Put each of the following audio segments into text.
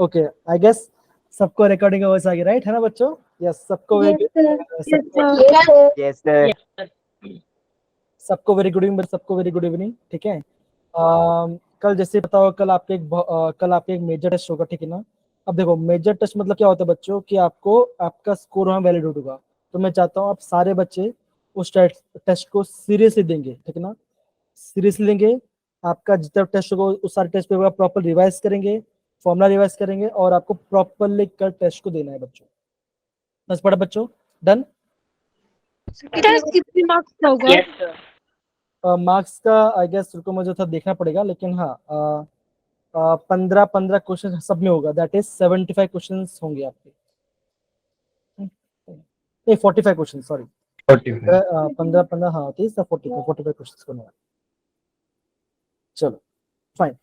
Okay, I guess सबको recording आवाज आ गई, राइट है ना बच्चों? यस, सबको Yes, sir. Yes, सबको sir. Yes, sir. सबको वेरी गुड इवनिंग, सबको वेरी गुड इवनिंग। ठीक है, कल जैसे पता होगा, कल आपके एक मेजर टेस्ट होगा, ठीक है ना? अब देखो, मेजर टेस्ट मतलब क्या होता है बच्चों, कि आपको आपका स्कोर वहाँ वैलिडेट होगा। तो मैं चाहता हूँ आप सारे बच्चे उस टेस्ट को सीरियसली देंगे, ठीक है ना? सीरियसली लेंगे। आपका जितना टेस्ट होगा उस सारे टेस्ट पेपर प्रॉपर रिवाइज करेंगे, फॉर्मुला रिवाइज करेंगे, और आपको प्रॉपरली कल टेस्ट को देना है बच्चों। बस पढ़ा बच्चों, डन? टेस्ट कितने मार्क्स का होगा? Yes, sir. मार्क्स का आई गेस रुको, मुझे था देखना पड़ेगा, लेकिन हाँ 15 क्वेश्चन सब में होगा, दैट इज 75 क्वेश्चन होंगे आपके, नहीं 45 क्वेश्चन, सॉरी 45. 15 हाँ 30 45 क्वेश्चन होने वाले। चलो फाइन,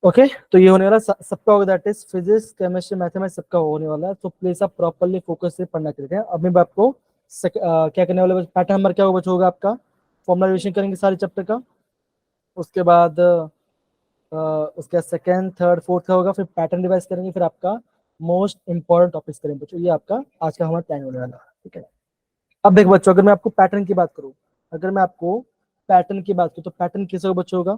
ओके। तो ये होने वाला सबका होगा, that is physics, chemistry, mathematics सबका होने वाला है। तो प्लीज आप प्रॉपरली फोकस से पढ़ना करेंगे। अब मैं आपको क्या करने वाले, पैटर्न नंबर क्या होगा आपका, फॉर्मुला रिविजन करेंगे सारे चैप्टर का। उसके बाद उसके सेकंड थर्ड फोर्थ का होगा, फिर पैटर्न रिवाइज करेंगे, फिर आपका मोस्ट इंपॉर्टेंट टॉपिक्स करेंगे बच्चों। ये आपका आज का हमारा प्लान होने वाला है, ठीक है। अब देखो बच्चों, अगर मैं आपको पैटर्न की बात करूं, तो पैटर्न किसे बच्चों होगा?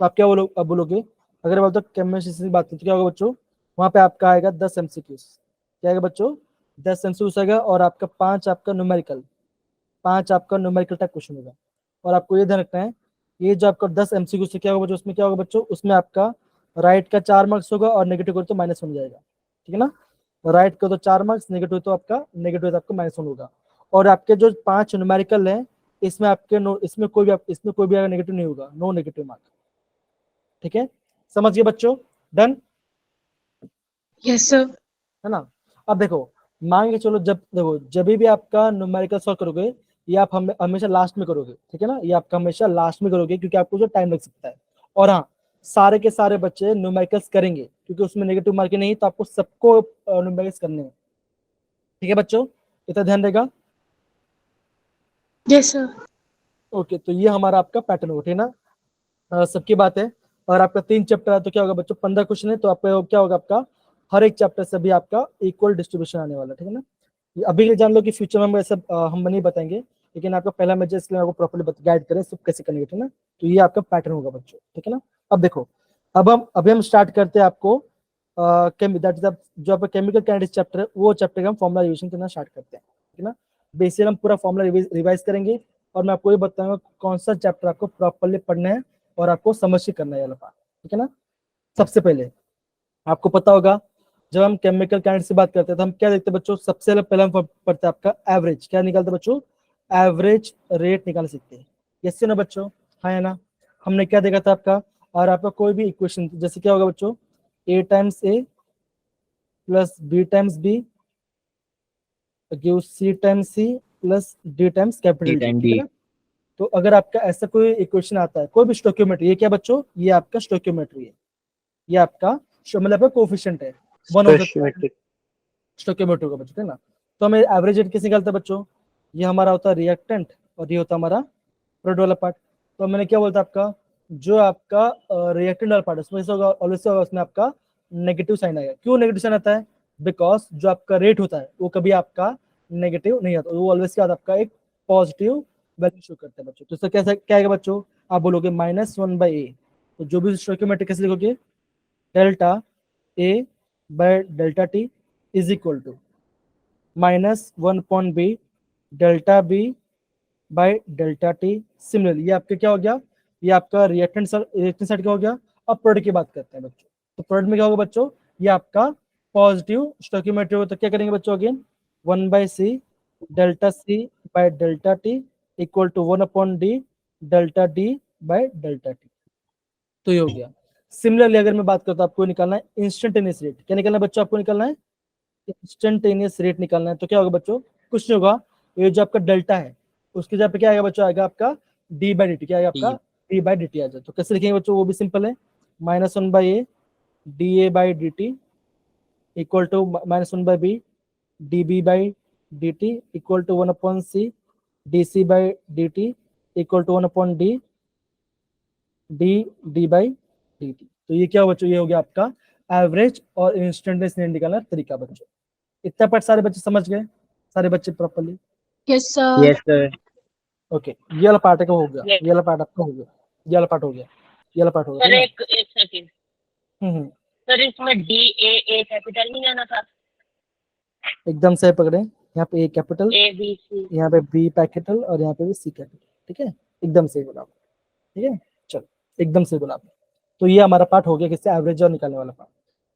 तो आप क्या बोलोगे? अगर बोलते केमिस्ट्री से बात करें तो क्या होगा बच्चों? वहां पे आपका आएगा 10 एमसीक्यूज। क्या आएगा बच्चों? 10 एमसीक्यूज आएगा, और आपका 5 आपका न्यूमेरिकल टाइप क्वेश्चन होगा। और आपको ये ध्यान रखना है, ये जो आपका 10 एमसीक्यू से क्या होगा बच्चों, उसमें क्या होगा बच्चों, उसमें आपका राइट का 4 मार्क्स होगा, और नेगेटिव को तो -1 जाएगा, ठीक है ना? राइट का तो 4 मार्क्स, नेगेटिव तो आपका -1 होगा। और आपके जो 5 न्यूमेरिकल है, इसमें इसमें कोई भी नेगेटिव नहीं होगा, नो नेगेटिव मार्क, ठीक है? समझ गए बच्चों, डन? Yes sir. है ना? अब देखो, मान के चलो, जब भी आपका न्यूमेरिकल सॉल्व करोगे, ये आप हमेशा लास्ट में करोगे, ठीक है ना? ये आपका हमेशा लास्ट में करोगे, क्योंकि आपको जो टाइम लग सकता है। और हाँ, सारे के सारे बच्चे न्यूमेरिकल्स करेंगे, क्योंकि उसमें नेगेटिव मार्किंग नहीं, तो आपको सबको न्यूमेरिकल्स करने हैं, ठीक है बच्चों? इतना ध्यान रहेगा। Yes sir. ओके, तो ये हमारा आपका पैटर्न हो, ठीक है ना? सबकी बात है। और आपका 3 चैप्टर है, तो क्या होगा बच्चों, 15 क्वेश्चन है, तो आपका क्या होगा, आपका हर एक चैप्टर से भी आपका इक्वल डिस्ट्रीब्यूशन आने वाला, ठीक है ना? अभी के लिए जान लो कि फ्यूचर में हम ऐसा हम नहीं बताएंगे, लेकिन आपका पहला मेजर, इसलिए आपको प्रॉपर्ली गाइड करें सब कैसे करने, ठीक है ना? तो ये आपका पैटर्न होगा बच्चों, ठीक है ना? अब देखो, अभी हम स्टार्ट करते हैं आपको जो आपका केमिकल काइनेटिक्स चैप्टर है, वो चैप्टर का हम फॉर्मुला रिविजन करना स्टार्ट करते हैं, ठीक है ना? बेसिकली हम पूरा फॉर्मुला रिवाइज करेंगे, और मैं आपको ये बताऊंगा कौन सा चैप्टर आपको प्रॉपरली पढ़ना है और आपको समझ के करना है वाला पार्ट, ठीक है ना? सबसे पहले आपको पता होगा, जब हम केमिकल काइनेटिक्स से बात करते हैं, तो हम क्या देखते हैं बच्चों, सबसे पहले हम पढ़ते हैं आपका एवरेज। क्या निकालते हैं बच्चों? एवरेज रेट निकाल सकते हैं, यस ना बच्चों? हाँ है ना? हमने क्या देखा था आपका, और आपका कोई भी इक्वेशन, जैसे क्या होगा बच्चों, a times a plus b times b give c times c plus d times capital D, ठीक है ना? तो अगर आपका ऐसा कोई इक्वेशन आता है, कोई भी स्टोइकियोमेट्री, ये क्या बच्चों, ये आपका स्टोइकियोमेट्री है, ये आपका मतलब कोएफिशिएंट है, वन ऑफ द स्टोइकियोमेट्री का बच्चों, ठीक है ना? तो हमें एवरेज रेट कैसे निकालता है बच्चों? ये हमारा होता है रिएक्टेंट, और ये होता है हमारा प्रोडक्ट वाला पार्ट। तो मैंने क्या बोलता आपका, जो आपका रिएक्टेंट वाला पार्ट है, उसमें होगा ऑलवेज होगा, उसमें आपका नेगेटिव साइन आएगा। क्यों नेगेटिव साइन आता है? बिकॉज जो आपका रेट होता है वो कभी आपका नेगेटिव नहीं आता, वो ऑलवेज क्या आता है, आपका एक पॉजिटिव वैल्यू शो करता है बच्चों। तो इसका कैसा क्या आएगा बच्चों, आप बोलोगे -1/a। तो जो भी स्टोइकियोमेट्री कैसे लिखोगे, delta a by delta t is equal to -1/b delta b by delta t। Similarly ये आपका क्या हो गया, ये आपका रिएक्टेंट साइड क्या हो गया। अब प्रोडक्ट की बात करते हैं बच्चों, तो प्रोडक्ट में क्या होगा बच्चों, ये आपका पॉजिटिव स्टोइकियोमेट्री होगा। तो क्या करेंगे बच्चों, again 1/c delta c by delta t equal to 1/d delta d by delta t। तो ये हो गया। सिमिलरली अगर मैं बात करता हूँ, आपको निकालना है इंस्टेंटेनियस रेट। क्या निकालना है बच्चों, आपको निकालना है इंस्टेंटेनियस रेट निकालना है। तो क्या होगा बच्चों, कुछ नहीं होगा, ये जो आपका डेल्टा है उसके जगह पे क्या आएगा बच्चों, आएगा आपका d/dt। क्या आएगा आपका d/dt आ जाए। तो कैसे लिखेंगे बच्चों, वो भी सिंपल है, -1/a da/dt equal to -1/b db/dt equal to 1/c dc/dt equal to 1/d d/dt। dt। तो ये क्या बच्चों, ये हो गया आपका एवरेज और इंस्टेंटेनियस निकालने का तरीका बच्चों। इतना पार्ट सारे बच्चे समझ गए, सारे बच्चे properly? Yes, sir. Yes sir. Okay, ये वाला पार्ट का हो गया, Yes. ये वाला पार्ट आपका हो गया, ये वाला पार्ट हो गया, ये वाला पार्ट हो सर गया। एक एक सेकंड हम्म, सर, इसमें डी ए कैपिटल नहीं आना था? एकदम सही पकड़े, यहाँ पे ए कैपिटल, ए बी सी। यहाँ पे बी कैपिटल और यहाँ पे भी सी कैपिटल, ठीक है, एकदम सही बोला आपने, ठीक है, चलो एकदम सही बोला आपने। तो ये हमारा पार्ट हो गया किससे, एवरेज और निकालने वाला पार्ट।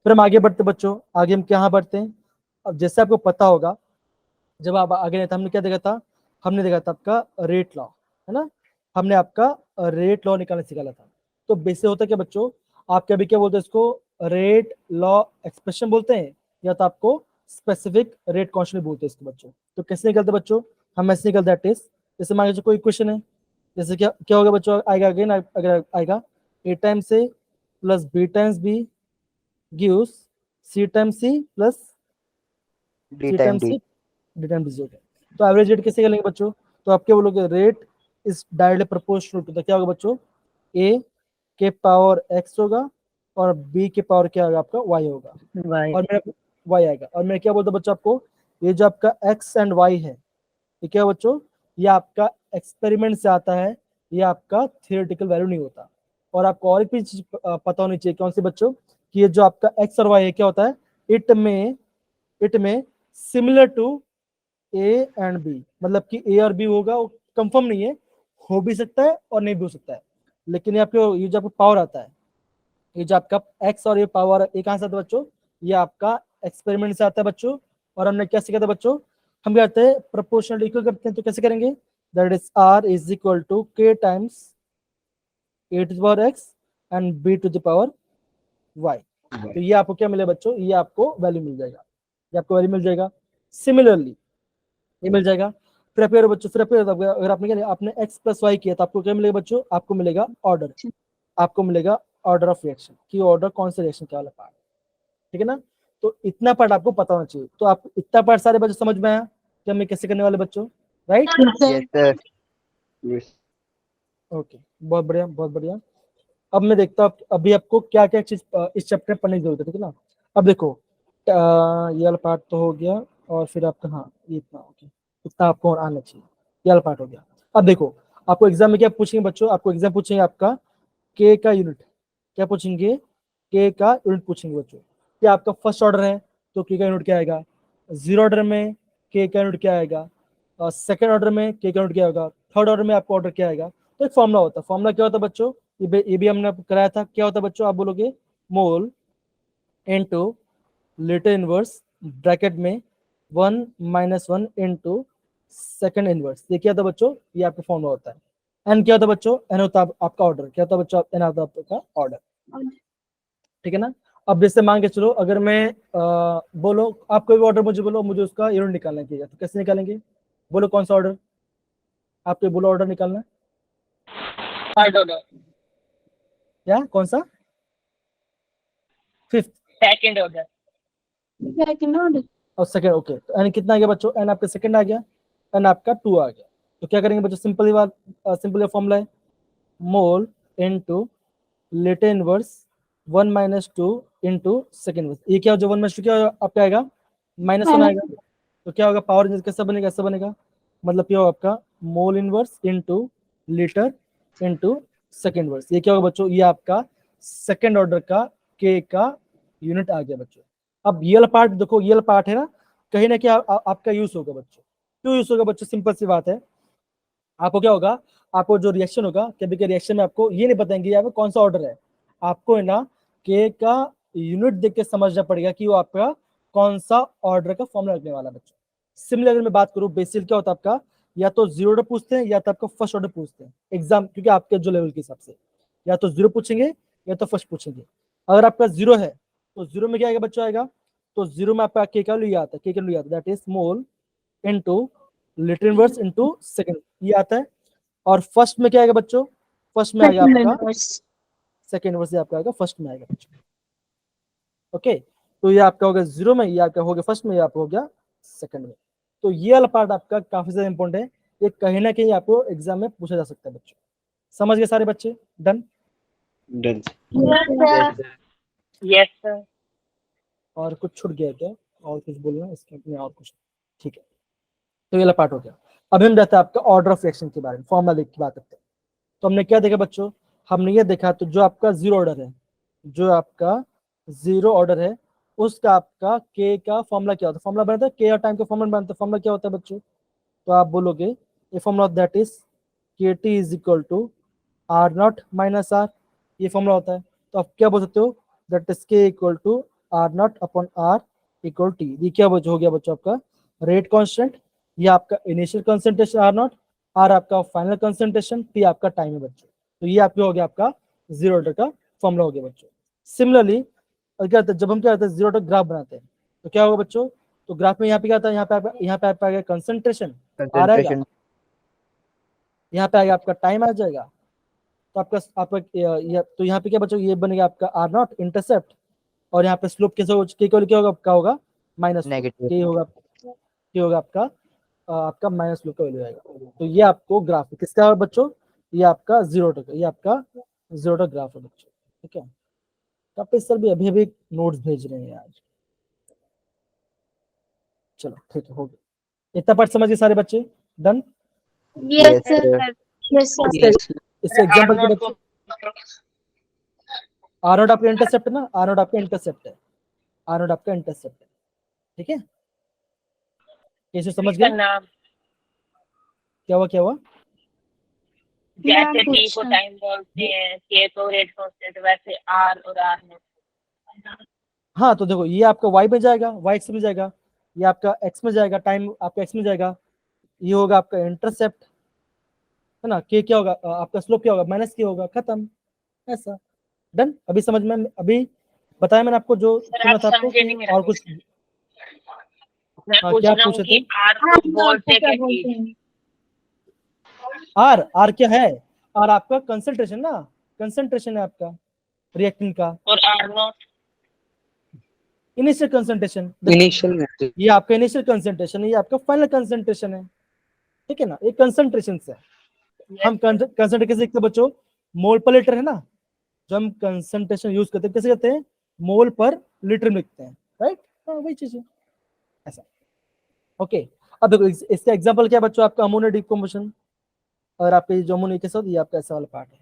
फिर हम आगे बढ़ते बच्चों, आगे हम कहाँ बढ़ते हैं? अब जैसे आपको पता होगा, जब आप आगे नहीं था हमने क्या देखा था, हमने देखा था आपका रेट लॉ, है ना, हमने आपका रेट लॉ निकालना सिखाया था। तो बेसिक होता है क्या बच्चों, आप कभी क्या बोलते हैं इसको, रेट लॉ एक्सप्रेशन बोलते हैं, या तो आपको स्पेसिफिक रेट कॉन्स्टेंट बोलते हैं इसको बच्चों। तो कैसे निकलते बच्चों, हम ऐसे निकलते हैं टेस्ट। जैसे मान लीजिए कोई क्वेश्चन है, जैसे क्या क्या होगा बच्चों, आएगा अगेन, अगर आएगा A times A plus B times B gives C times C plus D C time times D. C D times D हो गया। तो एवरेज रेट कैसे करेंगे बच्चों, तो आप क्या बोलोगे, rate is directly proportional to, तो क्या होगा बच्चों, ए के पावर एक्स होगा और बी के पावर क्या होगा आपका वाई होगा, वाई। और मेरा वाई आएगा। और मैं क्या बोलता हूँ बच्चों आपको, ये जो आपका एक्स एंड वाई है, ये क्या बच्चों, ये आपका एक्सपेरिमेंट से आता है, ये आपका थियोरेटिकल वैल्यू नहीं होता। और आपको और एक भी चीज पता होनी चाहिए, कौन सी बच्चों, कि ये जो आपका एक्स और वाई है क्या होता है, इट में similar to a and b, मतलब कि ए और बी होगा, वो कंफर्म नहीं है, हो भी सकता है और नहीं भी हो सकता है। लेकिन ये जो आपको पावर आता है, ये जो आपका एक्स और ये पावर, ये कहाँ से आता है बच्चों, ये आपका एक्सपेरिमेंट से आता है बच्चों। और हमने क्या सीखा था बच्चों, हम क्या करते हैं, प्रोपोर्शनल इक्वल करते हैं, तो कैसे करेंगे, that is R is equal to K times A to the power X and B to the power Y. तो ये आपको क्या मिलेगा बच्चों, ये आपको वैल्यू मिल जाएगा, ये आपको वैल्यू मिल जाएगा। सिमिलरली ये मिल जाएगा। फिर आप बच्चों, फिर अगर आपने क्या, आपने एक्स प्लस वाई किया तो आपको क्या मिलेगा बच्चों, आपको मिलेगा ऑर्डर, आपको मिलेगा ऑर्डर ऑफ रिएक्शन, की ऑर्डर कौन से रिएक्शन का वाला पार्ट, ठीक है ना। तो इतना पार्ट आपको पता होना चाहिए। तो आप इतना पार्ट सारे बच्चों समझ में आया कि हमें कैसे करने वाले बच्चों, right? Yes sir. Yes. Okay, बहुत बढ़िया बहुत बढ़िया। अब मैं देखता हूँ अभी आपको क्या क्या चीज इस चैप्टर में पढ़ने की जरूरत है, ठीक है ना। अब देखो ये वाला पार्ट तो हो गया, और फिर आपका हाँ ये इतना ओके, इतना आपको और आना चाहिए, ये वाला पार्ट हो गया। अब देखो आपको एग्जाम में क्या पूछेंगे बच्चों, आपको एग्जाम पूछेंगे आपका के का यूनिट, क्या पूछेंगे, के का यूनिट पूछेंगे बच्चों। क्या आपका फर्स्ट ऑर्डर है तो के का यूनिट क्या आएगा, जीरो ऑर्डर में के का यूनिट क्या आएगा, सेकंड ऑर्डर में के का यूनिट क्या होगा, थर्ड ऑर्डर में आपका ऑर्डर क्या आएगा। तो एक फॉर्मुला होता है, फॉर्मुला क्या होता है बच्चों, ये भी हमने कराया था, क्या होता है बच्चों, आप बोलोगे मोल इनटू लीटर इनवर्स ब्रैकेट में 1 - 1 इनटू सेकंड इनवर्स। ये क्या होता है बच्चों, ये आपका फॉर्मुला होता है। एन क्या होता है बच्चों, एन होता है आपका ऑर्डर, क्या होता है बच्चों, एन होता है आपका ऑर्डर, ठीक है ना। अब जैसे मान के चलो, अगर मैं बोलो आप कोई भी ऑर्डर मुझे बोलो, मुझे उसका यूनिट निकालना चाहिए, तो कैसे निकालेंगे, बोलो कौन सा ऑर्डर, आपको बोलो ऑर्डर निकालना है, थर्ड ऑर्डर। क्या कौन सा, फिफ्थ सेकंड ऑर्डर। और सेकंड, ओके। तो एन कितना आ गया बच्चों, एन आपका सेकंड आ गया, एन आपका 2 आ गया। तो क्या करेंगे बच्चों, सिंपल फॉर्मूला है, mole into litre inverse 1 - 2 into second inverse. ये क्या हो, जो 1 - 2 क्या आपका आएगा, -1 आएगा। तो क्या होगा, पावर कैसा बनेगा, ऐसा बनेगा, मतलब क्या होगा आपका mole inverse into litre into second inverse. ये क्या होगा बच्चों, ये आपका सेकंड ऑर्डर का के का यूनिट आ गया बच्चों। अब ये वाला पार्ट देखो, ये वाला पार्ट है ना, कहीं ना कहीं आपका यूज होगा बच्चों। क्यों यूज होगा बच्चों, सिंपल सी बात है, आपको क्या होगा, आपको जो रिएक्शन होगा, कभी के रिएक्शन में आपको ये नहीं बताएंगे यहाँ पे कौन सा ऑर्डर है, आपको है ना के का यूनिट देख के समझना पड़ेगा कि वो आपका कौन सा ऑर्डर का फॉर्मूला रखने वाला बच्चों। सिमिलर अगर मैं बात करूं, बेसिक क्या होता है आपका, या तो जीरो ऑर्डर पूछते हैं या तो आपका फर्स्ट ऑर्डर पूछते हैं एग्जाम, क्योंकि आपके जो लेवल के हिसाब से या तो जीरो पूछेंगे या तो फर्स्ट पूछेंगे। अगर आपका जीरो है तो जीरो में क्या आएगा बच्चों, आएगा तो जीरो में आपका के का वैल्यू आता है, के का वैल्यू आता है, that is mole into litre inverse into second, ये आता है। और फर्स्ट में क्या आएगा बच्चों, फर्स्ट में आएगा आपका सेकंड इनवर्स, आपका आएगा फर्स्ट में आएगा बच्चों, ओके। तो ये आपका हो गया जीरो में, ये आपका हो गया फर्स्ट में, ये आपका हो गया सेकंड में। तो ये वाला पार्ट आपका काफी ज्यादा इंपॉर्टेंट है, ये कहीं ना कहीं आपको एग्जाम में पूछा जा सकता है बच्चों। समझ गए सारे बच्चे, done? Done. Yes, sir. Yes, sir. और कुछ छूट गया क्या, और कुछ बोलना है इसके में, और कुछ? ठीक है, तो ये वाला पार्ट हो गया। अभी हम जाते हैं आपका ऑर्डर ऑफ रिएक्शन के बारे में, फॉर्मूला लिख की बात करते हैं। तो हमने क्या देखा बच्चों, हमने ये देखा, तो जो आपका जीरो ऑर्डर है, जो आपका जीरो ऑर्डर है, उसका आपका के का फॉर्मूला क्या होता है, फॉर्मूला बनता है के और टाइम का फॉर्मूला बनता है, फॉर्मूला क्या होता है बच्चों? तो आप बोलोगे ये formula that is k t is equal to r not minus r, ये फॉर्मूला होता है। तो आप क्या बोल सकते हो, that is k equal to r not upon r equal t. ये क्या हो गया बच्चों आपका रेट कांस्टेंट, ये आपका initial concentration r not, r आपका फाइनल कंसंट्रेशन, टी आपका टाइम है बच्चों। तो ये आपका हो गया आपका जीरो ऑर्डर का फॉर्मूला हो गया बच्चों। सिमिलरली क्या होता है, जब हम क्या होता है जीरो ऑर्डर ग्राफ बनाते हैं, तो क्या होगा बच्चों, तो ग्राफ में यहाँ पे क्या होता है, यहाँ पे आपका कंसंट्रेशन आ रहेगा, Concentration. यहाँ पे आएगा आपका टाइम आ जाएगा, तो आपका तो यहाँ पे क्या बच्चों, ये बनेगा आपका आर नॉट इंटरसेप्ट, और यहाँ पे स्लोप कैसे क्या होगा आपका, होगा माइनस Negative. के होगा आपका आपका माइनस स्लोप का वैल्यू आएगा। तो ये आपको ग्राफ किसका है बच्चों, ये आपका जीरो का, ये आपका जीरो का ग्राफ है बच्चों। ठीक है, तो आप सर भी अभी अभी नोट्स भेज रहे हैं आज, चलो ठीक है, हो गया इतना पार्ट समझ गए सारे बच्चे, done. Yes, Yes, sir. sir. Yes, sir. इसके एग्जांपल के R0 बच्चे, को आर नोट आपका इंटरसेप्ट है ना, आर नोट आपका इंटरसेप्ट है, आर नोट आपका इंटरसेप्ट है, ठीक है, कैसे समझ इसका गए, नाम, क्या हुआ जैसे नाम T को पूछना। टाइम बोलते हैं, K को रेट कांस्टेंट, वैसे R और R नोट। हाँ, तो देखो ये आपका y में जाएगा, y एक्स में जाएगा, ये आपका x में जाएगा, टाइम आपका x में जाएगा, ये होगा आपका इंटरसेप्ट है ना, के क्या होगा आपका स्लोप क्या होगा, माइनस के होगा, खत्म, ऐसा, डन। अभी समझ में, अभी बताया मैंने आपको जो सर सुना आप था आपको समझे कि नहीं मेरा और कुछ, क्वेश्चन। मैं हाँ पूछ क्या रहा हूँ पूछे कि थे, R को बोलते क्या क्या बोलते चीज? हैं? आर क्या है, आर आपका कंसंट्रेशन ना, कंसंट्रेशन है आपका रिएक्टेंट का, और R note? Initial concentration, initial में ये आपका इनिशियल कंसंट्रेशन है, ये आपका फाइनल कंसंट्रेशन है, ठीक है ना, ये कंसंट्रेशन से हम कंसंट्रेशन कैसे लिखते हैं बच्चों, मोल पर लीटर है ना, जो हम कंसंट्रेशन यूज करते हैं कैसे करते हैं, मोल पर लीटर में लिखते हैं, राइट, हाँ वही चीज है, ऐसा, ओके। अब देखो इसका एग्जांपल क्या है बच्चों, आपका अमोनिया डिकम्पोजिशन, और आपके जो अमोनिया के साथ ये आपका ऐसा वाला पार्ट है,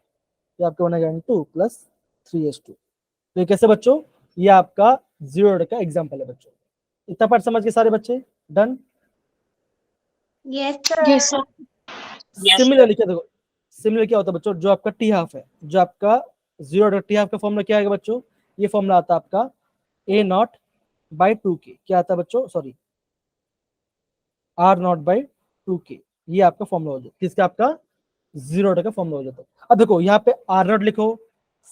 ये आपका बनेगा N2 + 3H2, तो ये कैसे बच्चों, ये आपका जीरो ऑर्डर का एग्जांपल है बच्चों। इतना पार्ट समझ के सारे बच्चे, done. Yes, sir. Yes, sir. Similarly क्या देखो, सिमिलर क्या होता है बच्चों, जो आपका टी हाफ है, जो आपका जीरो ऑर्डर टी हाफ का फॉर्मूला क्या आएगा बच्चों, ये फॉर्मूला आता है आपका A नॉट बाई 2K, क्या आता है बच्चों, sorry R not by 2K, ये आपका फॉर्मूला हो जाता है, किसका, आपका जीरो ऑर्डर का फॉर्मूला हो जाता है। अब देखो यहाँ पे R नॉट लिखो,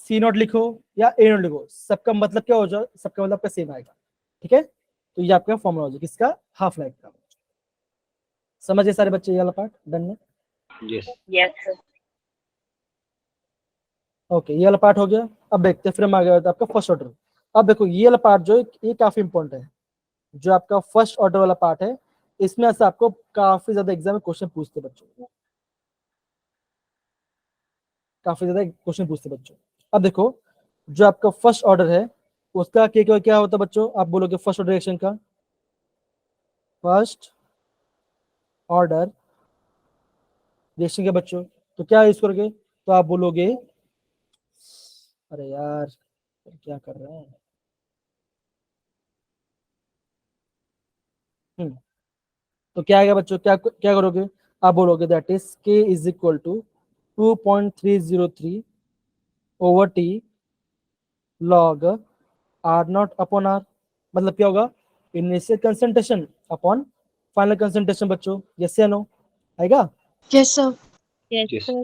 C नॉट लिखो या A नॉट लिखो, सबका मतलब क्या हो जाए, सबका मतलब आपका सेम आएगा, ठीक है, तो ये आपका फॉर्मूला हो जाए किसका, हाफ लाइफ का। समझे सारे बच्चे ये वाला पार्ट, डन है, Yes. Yes sir. ओके, ये वाला पार्ट हो गया। अब देखते हैं, फिर हम आ गए आपका फर्स्ट ऑर्डर। अब देखो ये वाला पार्ट जो है ये काफी इंपॉर्टेंट है, जो आपका फर्स्ट ऑर्डर वाला पार्ट है, इसमें से आपको काफी ज्यादा एग्जाम में क्वेश्चन पूछते बच्चों, काफी ज्यादा क्वेश्चन पूछते बच्चों। अब देखो जो आपका फर्स्ट ऑर्डर है उसका क्या होता है बच्चों, आप बोलोगे फर्स्ट ऑर्डर रिएक्शन का, फर्स्ट ऑर्डर रिएक्शन के बच्चों, तो क्या यूज करोगे, तो आप बोलोगे, अरे यार क्या कर रहे हैं, तो क्या आएगा बच्चों, क्या करोगे, आप बोलोगे that is k is equal to 2.303 over t log r not upon r, मतलब क्या होगा, initial concentration upon final concentration बच्चों, यस या नो, आएगा। Yes, sir. Yes Yes. Sir.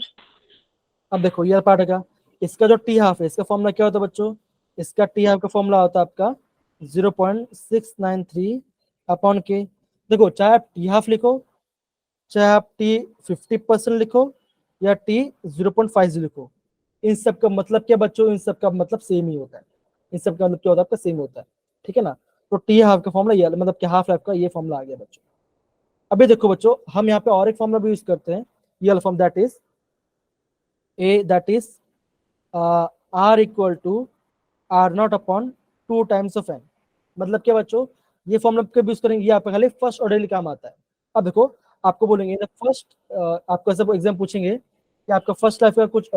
अब देखो ये पार्ट है, इसका जो टी हाफ है इसका फॉर्मूला क्या होता है बच्चों, इसका टी हाफ का फॉर्मूला होता है आपका 0.693 अपॉन के। देखो चाहे आप टी हाफ लिखो, चाहे आप टी 50% लिखो, या टी 0.50 लिखो, इन सब का मतलब क्या बच्चों, इन सब का मतलब सेम ही होता है, इन सब का मतलब क्या होता है आपका, सेम होता है, ठीक है ना। तो टी हाफ का फॉर्मूला ये मतलब कि हाफ लाइफ का ये फॉर्मूला आ गया बच्चों। अभी देखो बच्चों हम यहाँ पे और एक फॉर्मूला भी यूज करते हैं, ये वाला form that is A, that is r equal to r not upon 2 times of n. मतलब क्या बच्चों, ये फॉर्मूला कभी यूज करेंगे, ये आपका खाली फर्स्ट ऑर्डर के काम आता है। अब देखो आपको बोलेंगे फर्स्ट, आपको ऐसा एग्जाम पूछेंगे कि आपका फर्स्ट लाइफ का कुछ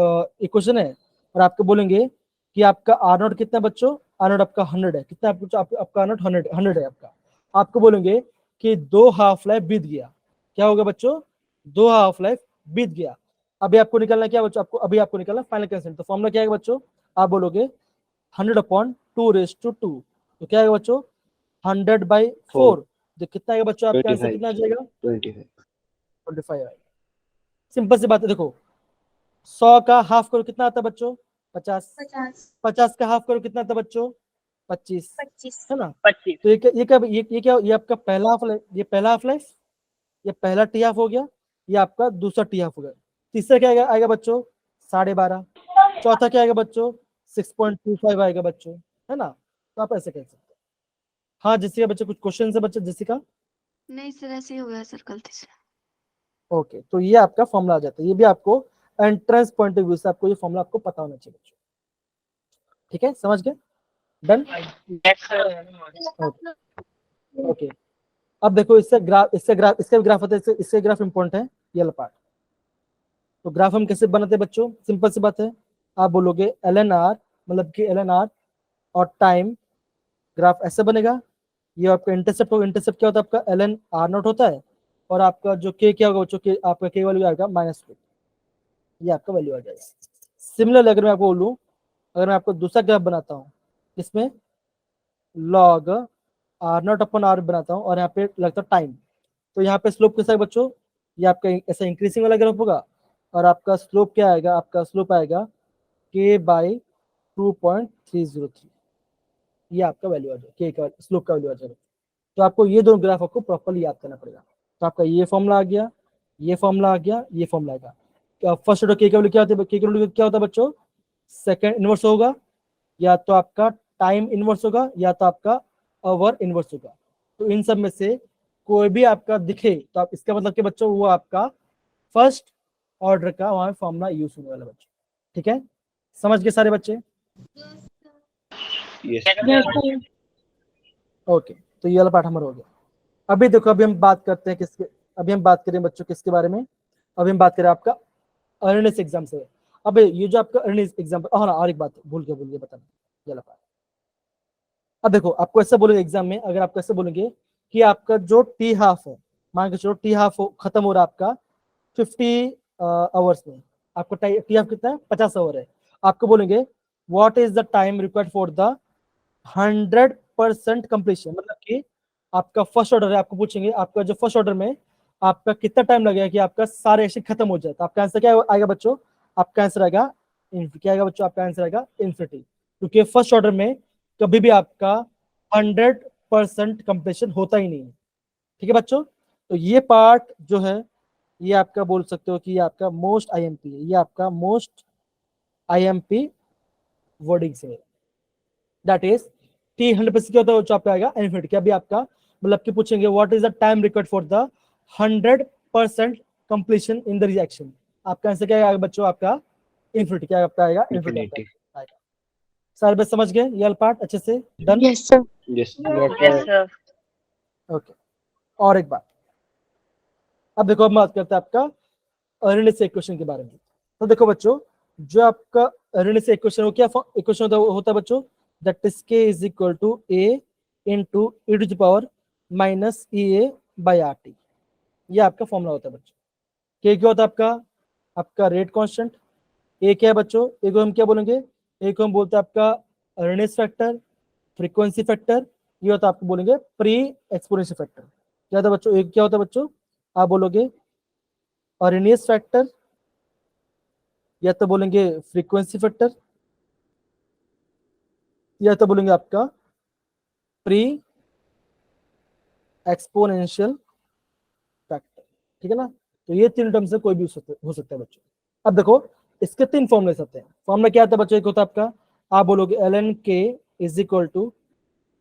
इक्वेशन है और आपको बोलेंगे कि आपका आर नॉट कितना है बच्चों, आर नॉट आपका 100 है, कितना आपका आर नॉट 100 है आपका। आपको बोलेंगे कि 2 हाफ लाइफ बीत गया, क्या होगा बच्चों, 2 हाफ लाइफ बीत गया। अभी आपको निकालना क्या बच्चों, आपको निकालना फाइनल कंसेंट। तो फॉर्मूला क्या है बच्चों, आप बोलोगे 100 अपॉन 2 तो क्या है बच्चों 100/4, जो कितना आएगा बच्चों, आपका आंसर कितना आ जाएगा 25 आएगा। सिंपल सी बात है। देखो 100 का हाफ करो कितना आता है बच्चों 50, 50 का हाफ करो कितना आता है बच्चों 25, 25 है ना। 25। तो ये आपका पहला हाफ लाइफ, ये पहला हाफ लाइफ, ये पहला टी हाफ हो गया, ये आपका दूसरा टी हाफ हो गया। तीसरा क्या आएगा बच्चों 12.5, चौथा क्या आएगा बच्चों 6.25 आएगा बच्चों, है ना। तो आप ऐसे कह सकते हैं। हाँ जैसिका बच्चों कुछ क्वेश्चन है बच्चों, जैसिका। नहीं सर, ऐसे ही हो गया सर, गलती से। ओके, तो ये आपका फॉर्मूला आ जाता है। ये भी आपको एंट्रेंस पॉइंट ऑफ व्यू से आपको ये फॉर्मूला आपको पता होना चाहिए बच्चों। ठीक है, समझ गए, डन। Yes, sir. ओके, अब देखो इसका ग्राफ होता है, इससे ग्राफ इंपॉर्टेंट है ये वाला पार्ट। तो ग्राफ हम कैसे बनाते हैं बच्चों, सिंपल सी बात है। आप बोलोगे LNR, मतलब कि LNR और टाइम ग्राफ ऐसे बनेगा। ये आपका इंटरसेप्ट होगा, इंटरसेप्ट क्या होता है आपका ln r0 होता है, और आपका जो k क्या होगा बच्चों, आपका k वैल्यू आएगा -2, ये आपका वैल्यू आ जाएगा। सिमिलरली अगर मैं आपको बोलूं, अगर मैं आपको दूसरा ग्राफ बनाता हूँ इसमें log r0 अपॉन r बनाता हूँ और यहाँ पे लगता है टाइम, तो यहाँ पे स्लोप कैसा है बच्चों, ये आपका ऐसा इंक्रीजिंग वाला ग्राफ होगा, और आपका स्लोप क्या आएगा, आपका स्लोप आएगा k/2.303, ये आपका वैल्यू आ जाएगा, k का स्लोप का वैल्यू आ जाएगा। तो आपको ये दोनों ग्राफ आपको प्रॉपर्ली याद करना पड़ेगा। तो आपका ये फॉर्मूला आ गया, ये फॉर्मूला आ गया, ये फॉर्मूला आ गया। फर्स्ट ऑर्डर के वैल्यू क्या होता है, के वैल्यू क्या होता है बच्चों, सेकंड इनवर्स होगा, या तो आपका टाइम इनवर्स होगा, या तो आपका आवर इनवर्स होगा। तो इन सब में से कोई भी आपका दिखे तो आप इसका मतलब कि बच्चों वो आपका फर्स्ट ऑर्डर का वहां फॉर्मूला यूज होने वाला बच्चों। ठीक है, समझ गए सारे बच्चे। Yes. ओके, तो ये वाला पार्ट हमारा हो गया। अभी देखो, अभी हम बात करते हैं किसके, अभी हम बात करें बच्चों किसके बारे में, अभी हम बात करें आपका अर्नेस्ट एग्जाम से। अब ये जो आपका अर्नेस्ट एग्जाम, हाँ ना, और एक बात भूल गया बताना, ये वाला पार्ट। अब देखो आपको ऐसा बोलेंगे एग्जाम में, अगर आपको ऐसे बोलेंगे कि आपका जो टी हाफ है, मान के चलो टी हाफ खत्म हो रहा है आपका 50 आवर्स में, आपका टी हाफ कितना है 50 आवर है। आपको बोलेंगे what is the time required for the 100% completion, मतलब कि आपका फर्स्ट ऑर्डर है, आपको पूछेंगे आपका जो फर्स्ट ऑर्डर में आपका कितना टाइम लगेगा कि आपका सारे एक्शन खत्म हो जाए। तो आपका आंसर क्या आएगा बच्चों, आपका आंसर आएगा क्या आएगा बच्चों, आपका आंसर आएगा इन्फिनिटी, क्योंकि फर्स्ट ऑर्डर में कभी भी आपका 100% कंप्लीशन होता ही नहीं है। ठीक है बच्चों, तो ये पार्ट जो है ये आपका बोल सकते हो कि ये आपका मोस्ट IMP है, ये आपका मोस्ट IMP वर्डिंग से, दैट इज टी 100% क्या होता है, जो आपका आएगा इन्फिनिटी। क्या भी आपका मतलब कि पूछेंगे what is the time required for the 100% completion in the reaction, आपका आंसर क्या आएगा बच्चों, आपका इन्फिनिटी, क्या आपका आएगा इन्फिनिटी आएगा। सारे बस समझ गए ये पार्ट अच्छे से, done. Yes sir. Yes. Yes, sir. Okay, और एक बात, अब देखो हम बात करते हैं आपका अर्नेस्ट इक्वेशन के बारे में। तो देखो बच्चों, जो आपका अर्नेस्ट इक्वेशन हो, क्या इक्वेशन होता है बच्चों, that is k is equal to a into e to the power minus EA/RT, ये आपका फॉर्मूला होता है बच्चों। k क्या होता है आपका रेट कांस्टेंट, a क्या है बच्चों, a को हम क्या बोलेंगे, a को हम बोलते हैं आपका अर्नेस्ट फैक्टर, फ्रीक्वेंसी फैक्टर, ये होता है आपको बोलेंगे प्री एक्सपोनेंशियल फैक्टर। क्या होता है बच्चों, एक क्या होता है बच्चों, आप बोलोगे अर्नेस्ट फैक्टर, या तो बोलेंगे फ्रीक्वेंसी फैक्टर, या तो बोलेंगे आपका प्री एक्सपोनेंशियल फैक्टर। ठीक है ना, तो ये तीन टर्म से कोई भी हो सकता है बच्चों। अब देखो इसके 3 फॉर्मूले होते हैं। फॉर्मूला क्या आता है बच्चों, एक होता है आपका, आप बोलोगे ln k is equal to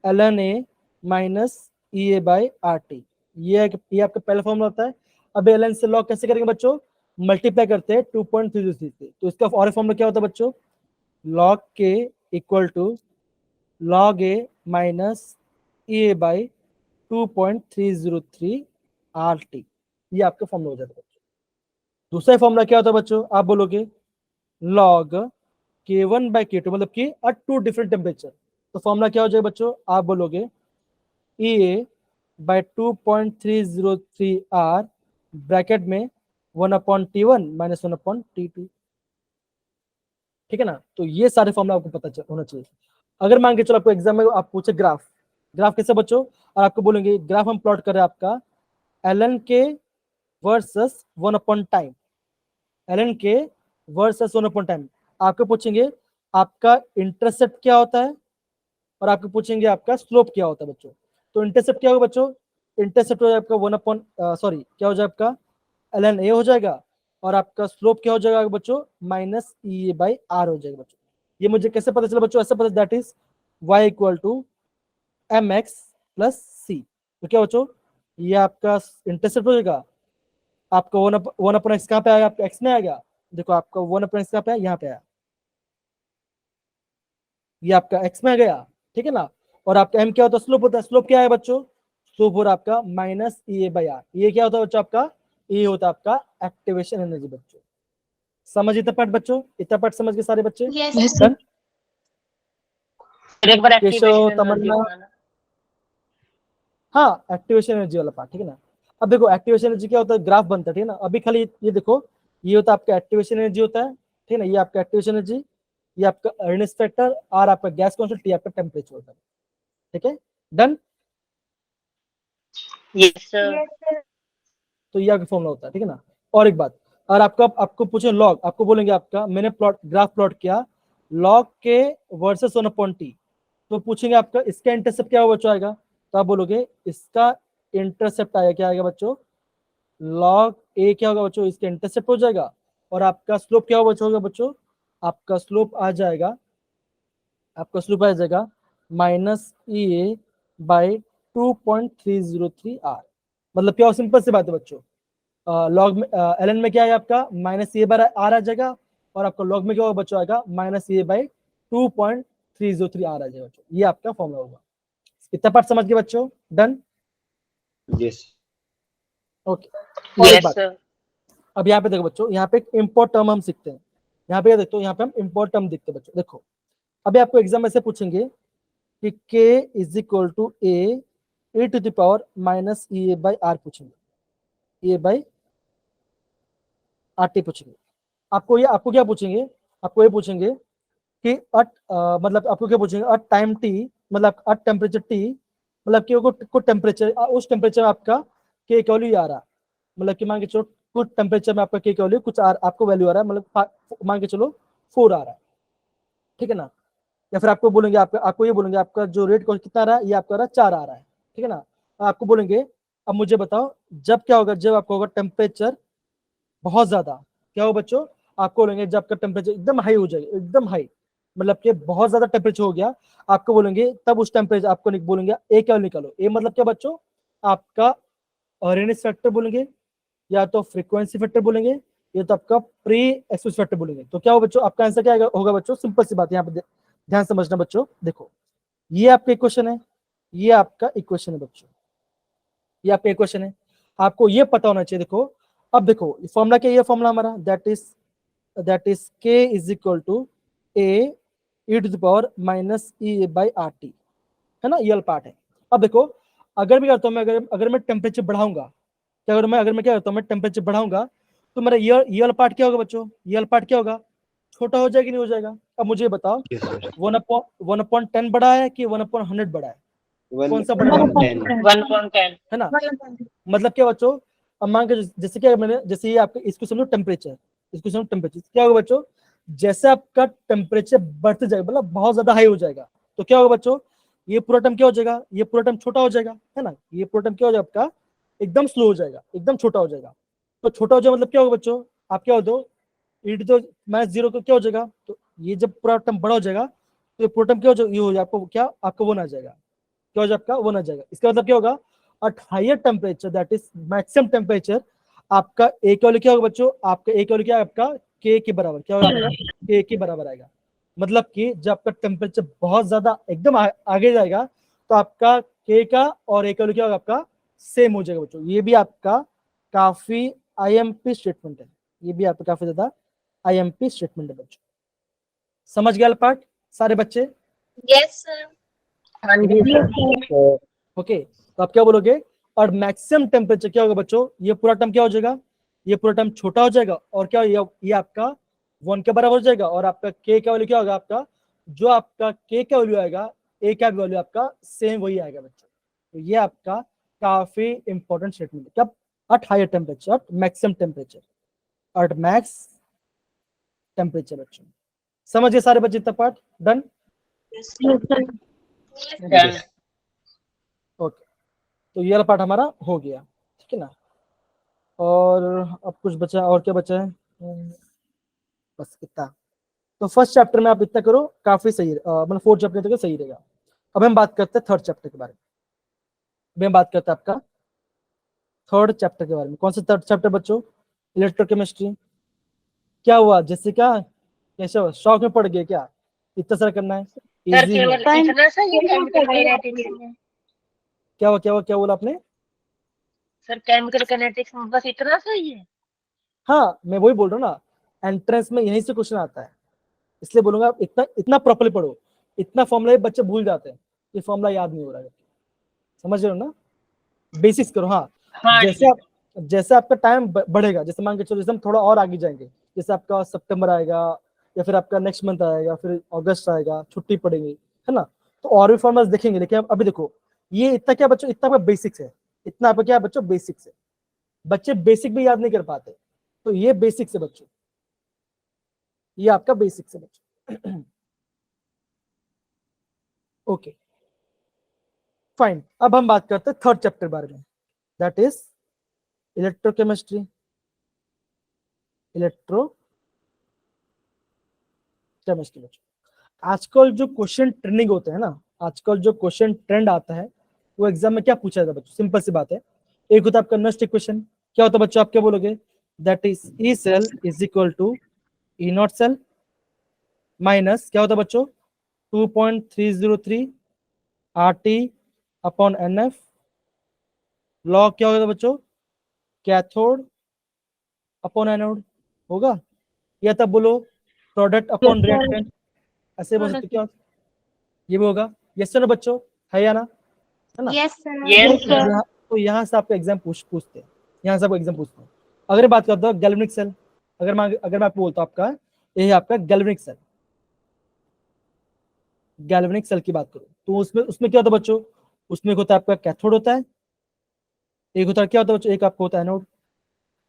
ln a minus EA/RT, ये आपका पहला फॉर्मूला होता है। अब ln से लॉग कैसे करेंगे बच्चों, मल्टीप्लाई करते हैं 2.303 से, तो इसका और फॉर्मूला क्या होता है बच्चों, log k equal to log a minus a by 2.303 RT, ये आपका फॉर्मूला हो जाता है बच्चों। दूसरा फॉर्मूला क्या होता है बच्चों, आप बोलोगे log k1 बाई k2 मतलब कि एट टू डिफरेंट टेम्परेचर, तो फॉर्मूला क्या हो जाएगा बच्चों, आप बोलोगे EA बाई 2.303 R ब्रैकेट में 1/T1 माइनस 1/T2, ठीक है ना। तो ये सारे फॉर्मूला आपको पता होना चाहिए। अगर मान के चलो आपको एग्जाम में आप पूछे ग्राफ, ग्राफ कैसे बच्चों, और आपको बोलेंगे ग्राफ हम प्लॉट कर रहे हैं आपका ln के वर्सेस 1/टाइम, ln के वर्सेस 1/टाइम, आपको पूछेंगे आपका इंटरसेप्ट क्या होता है और आपको पूछेंगे आपका स्लोप क्या होता है बच्चों। तो इंटरसेप्ट क्या होगा बच्चों, इंटरसेप्ट हो जाएगा आपका सॉरी क्या हो जाएगा आपका ln a हो जाएगा, और आपका स्लोप क्या हो जाएगा बच्चों माइनस ई बाई आर हो जाएगा बच्चों। ये मुझे कैसे पता चला बच्चों, ऐसे पता that is y equal to M X plus C. तो क्या बच्चों, ये आपका इंटरसेप्ट हो जाएगा, आपका वन अपन एक्स कहाँ पे आएगा, आपका एक्स में आएगा, देखो आपका वन अपन एक्स कहाँ पे है, यहाँ पे आया, ये आपका एक्स में आ गया, ठीक है ना। और आपका एम क्या होता है, स्लोप होता है, स्लोप क्या है बच्चों, स्लोप हो रहा है आपका माइनस ई बाई आर, ये क्या होता है बच्चों आपका, ये होता है आपका एक्टिवेशन एनर्जी बच्चों। समझ इतना पार्ट बच्चों, इतना पार्ट समझ के सारे बच्चे, Yes, डन। फिर एक बार केशव एक्टिवेशन एनर्जी तमन्ना, बनाना। हाँ एक्टिवेशन एनर्जी वाला पार्ट, ठीक है ना। अब देखो एक्टिवेशन एनर्जी क्या होता है, ग्राफ बनता है, ठीक है ना। अभी खाली ये देखो, ये होता है आपका एक्टिवेशन एनर्जी होता है, ठीक है ना, ये आपका एक्टिवेशन एनर्जी, ये आपका अर्नेस्ट फैक्टर, और आपका गैस कांस्टेंट, टी आपका टेम्परेचर होता है, ठीक है, डन। यस तो ये आपका फॉर्मूला होता है, ठीक है ना। और एक बात, और आपको पूछे लॉग, आपको बोलेंगे आपका मैंने ग्राफ प्लॉट किया लॉग के वर्सेस 1/T, तो पूछेंगे आपका इसका इंटरसेप्ट क्या बच्चों आएगा, तो आप बोलोगे इसका इंटरसेप्ट आएगा, क्या आएगा बच्चों, लॉग ए क्या होगा बच्चों, इसका इंटरसेप्ट हो जाएगा, और आपका स्लोप क्या होगा बच्चों, आपका स्लोप आ जाएगा, आपका स्लोप आ जाएगा minus E A by 2.303 R। मतलब क्या, सिंपल सी बात है बच्चों, लॉग में एलन में क्या है आपका माइनस ए बार आर आ जाएगा, और आपका लॉग में क्या होगा बच्चों आएगा माइनस ए बाई 2.303 आर आ जाएगा बच्चों, ये आपका फॉर्मूला होगा। इतना पार्ट समझ गए बच्चों, डन, Yes. ओके। और एक यस बात, अब यहाँ पे देखो बच्चों, यहाँ पे एक इम्पोर्ट टर्म हम सीखते हैं, यहाँ पे देखो, यहाँ पे हम इम्पोर्ट टर्म देखते हैं बच्चों। देखो अभी आपको एग्जाम में से पूछेंगे कि k is equal to a to the power minus e by r पूछेंगे, ए बाई आर टी पूछेंगे। आपको क्या पूछेंगे, आपको ये पूछेंगे कि मतलब आपको क्या पूछेंगे, अट टाइम टी, मतलब अट टेम्परेचर टी, मतलब कि को टेम्परेचर, उस टेम्परेचर में आपका के वैल्यू आ रहा है, मतलब कि मान के चलो कुछ टेम्परेचर में आपका के वैल्यू कुछ आपको वैल्यू आ रहा है, मतलब मान के चलो 4 आ रहा है, ठीक है ना। या फिर आपको बोलेंगे आपको ये बोलेंगे आपका जो रेट कितना आ रहा है, ये आपका 4 आ रहा है, ठीक है ना। आपको बोलेंगे अब मुझे बताओ जब क्या होगा, जब आपको होगा टेम्परेचर बहुत ज्यादा, क्या हो बच्चों, आपको बोलेंगे जब आपका टेम्परेचर एकदम हाई हो जाएगा, एकदम हाई, मतलब कि बहुत ज्यादा टेम्परेचर हो गया, आपको बोलेंगे तब उस टेम्परेचर आपको बोलेंगे ए क्या निकालो, ए मतलब क्या बच्चों, आपका रेनिस फैक्टर बोलेंगे, या तो फ्रीक्वेंसी फैक्टर बोलेंगे, या तो आपका प्री एक्सपोज फैक्टर बोलेंगे। तो क्या हो बच्चों, आपका आंसर क्या होगा बच्चों, सिंपल सी बात, यहाँ पे ध्यान समझना बच्चों। देखो ये आपका इक्वेशन है, ये आपका इक्वेशन है बच्चों, ये आपका इक्वेशन है, आपको ये पता होना चाहिए। देखो अब देखो फॉर्मूला क्या, ये फॉर्मूला हमारा that is k is equal to a to the power minus e by r t, है ना, ये पार्ट है। अब देखो अगर मैं करता हूँ, अगर मैं टेम्परेचर बढ़ाऊंगा, क्या अगर मैं क्या करता हूँ, मैं टेम्परेचर बढ़ाऊंगा, तो मेरा ये पार्ट क्या होगा बच्चों, ये पार्ट क्या होगा, छोटा हो जाएगा नहीं हो जाएगा। अब मुझे बताओ Yes, sir. 1/10 बड़ा है कि 1/100 बड़ा है, कौन सा बड़ा है, 1/10. 1.10 है ना। मतलब क्या बच्चों, अब मान के जैसे क्या मैंने, जैसे ये आपके इसको समझो टेम्परेचर, इसको समझो टेम्परेचर, क्या होगा बच्चों, जैसे आपका टेम्परेचर बढ़ते जाएगा, मतलब बहुत ज्यादा हाई हो जाएगा, तो क्या होगा बच्चों, ये पूरा टर्म क्या हो जाएगा, ये पूरा टर्म छोटा हो जाएगा, है ना, ये पूरा टर्म क्या हो जाएगा आपका, एकदम स्लो हो जाएगा, एकदम छोटा हो जाएगा। तो छोटा हो जाएगा मतलब क्या होगा बच्चों, आप क्या हो दो ई तो माइनस 0 को क्या हो जाएगा, तो ये जब पूरा टर्म बड़ा हो जाएगा, तो ये पूरा टर्म क्या हो जाएगा, ये हो जाएगा आपको क्या, आपको वन आ जाएगा, क्या हो जाएगा आपका वन आ जाएगा। इसका मतलब क्या होगा, at higher temperature that is maximum temperature, आपका ए की वैल्यू क्या होगा बच्चों, आपका ए की वैल्यू क्या है, आपका के के बराबर, क्या होगा आपका के के बराबर आएगा। मतलब कि जब आपका टेम्परेचर बहुत ज्यादा एकदम आगे जाएगा तो आपका के का और ए का वैल्यू क्या होगा, आपका सेम हो जाएगा बच्चों। ये भी आपका काफी आईएमपी स्टेटमेंट है, ये भी आपका काफी ज्यादा आईएमपी स्टेटमेंट है बच्चों। समझ गया पार्ट सारे बच्चे? Yes sir. हाँ जी सर। ओके, तो आप क्या बोलोगे, और मैक्सिमम टेम्परेचर क्या होगा बच्चों, ये पूरा टर्म क्या हो जाएगा, ये पूरा टर्म छोटा हो जाएगा और क्या ये आपका 1 के बराबर हो जाएगा, और आपका के का वैल्यू क्या होगा, आपका जो आपका के का वैल्यू आएगा ए का वैल्यू आपका सेम वही आएगा बच्चों। तो ये आपका काफी इंपॉर्टेंट स्टेटमेंट है। कब? At higher temperature, at maximum temperature, at max temperature बच्चों। समझिए सारे बच्चे इतना पार्ट डन? डन। ओके, तो ये वाला पार्ट हमारा हो गया, ठीक है ना। और अब कुछ बचा, और क्या बचा है, बस इतना। तो फर्स्ट चैप्टर में आप इतना करो, काफी सही मतलब 4th चैप्टर तक सही रहेगा। अब हम बात करते हैं 3rd चैप्टर के बारे में। अभी हम बात करते हैं आपका 3rd चैप्टर के बारे में। कौन सा 3rd चैप्टर बच्चों? इलेक्ट्रोकेमिस्ट्री। क्या हुआ जैसिका, कैसे हुआ, शौक में पड़ गए क्या, इतना सारा करना है? सर इजी है। केवल इतना सा ही केमिकल काइनेटिक्स में? क्या हुआ, क्या हुआ, क्या बोला आपने? सर केमिकल काइनेटिक्स में बस इतना सा ही है? हाँ, मैं वही बोल रहा हूँ ना, एंट्रेंस में यहीं से क्वेश्चन आता है, इसलिए बोलूंगा आप इतना इतना प्रॉपर्ली पढ़ो। इतना फॉर्मूला बच्चे भूल जाते हैं, ये फॉर्मूला याद नहीं हो रहा है, समझ रहे हो ना, बेसिक्स करो। हाँ, हाँ जैसे आपका टाइम बढ़ेगा, जैसे मान के चलो जैसे हम थोड़ा और आगे जाएंगे, जैसे आपका सितंबर आएगा या फिर आपका नेक्स्ट मंथ आएगा, फिर अगस्त आएगा, छुट्टी पड़ेगी, है ना, तो और भी फॉर्मुलास देखेंगे। लेकिन अभी देखो, ये इतना क्या बच्चों, इतना आपका बेसिक्स है, इतना आपका क्या बच्चों बेसिक्स है। बच्चे बेसिक भी याद नहीं कर पाते, तो ये बेसिक्स है बच्चों, ये आपका बेसिक्स है बच्चों। ओके फाइन, अब हम बात करते हैं 3rd चैप्टर बारे में, दैट इज इलेक्ट्रोकेमिस्ट्री। इलेक्ट्रोकेमिस्ट्री बच्चों, आजकल जो क्वेश्चन ट्रेंडिंग होते हैं ना, आजकल जो क्वेश्चन ट्रेंड आता है, वो एग्जाम में क्या पूछा जाता है बच्चों? सिंपल सी बात है, एक होता है आपका नस्ट इक्वेशन। क्या होता है बच्चों, आप क्या बोलोगे, that is E cell is equal to e not cell minus क्या होता है बच्चों, 2.303 r t upon n f log क्या होगा बच्चों, कैथोड अपॉन एनोड होगा, या तब बोलो प्रोडक्ट अपॉन रिएक्टेंट, ऐसे बोल सकते क्या, ये भी होगा। यस ना बच्चों, है या ना, है ना? Yes sir. Yes sir. तो यहाँ से आपको एग्जाम पूछते हैं, यहाँ से आपको एग्जाम पूछते हैं। अगर बात करता हूँ गैल्वेनिक सेल, अगर मैं आपको बोलता हूँ आपका ये है आपका गैल्वेनिक सेल, गैल्वेनिक सेल की बात करूँ तो उसमें उसमें क्या होता है बच्चों, उसमें एक होता है आपका कैथोड होता है, एक होता है क्या होता है बच्चों, एक आपको होता है एनोड।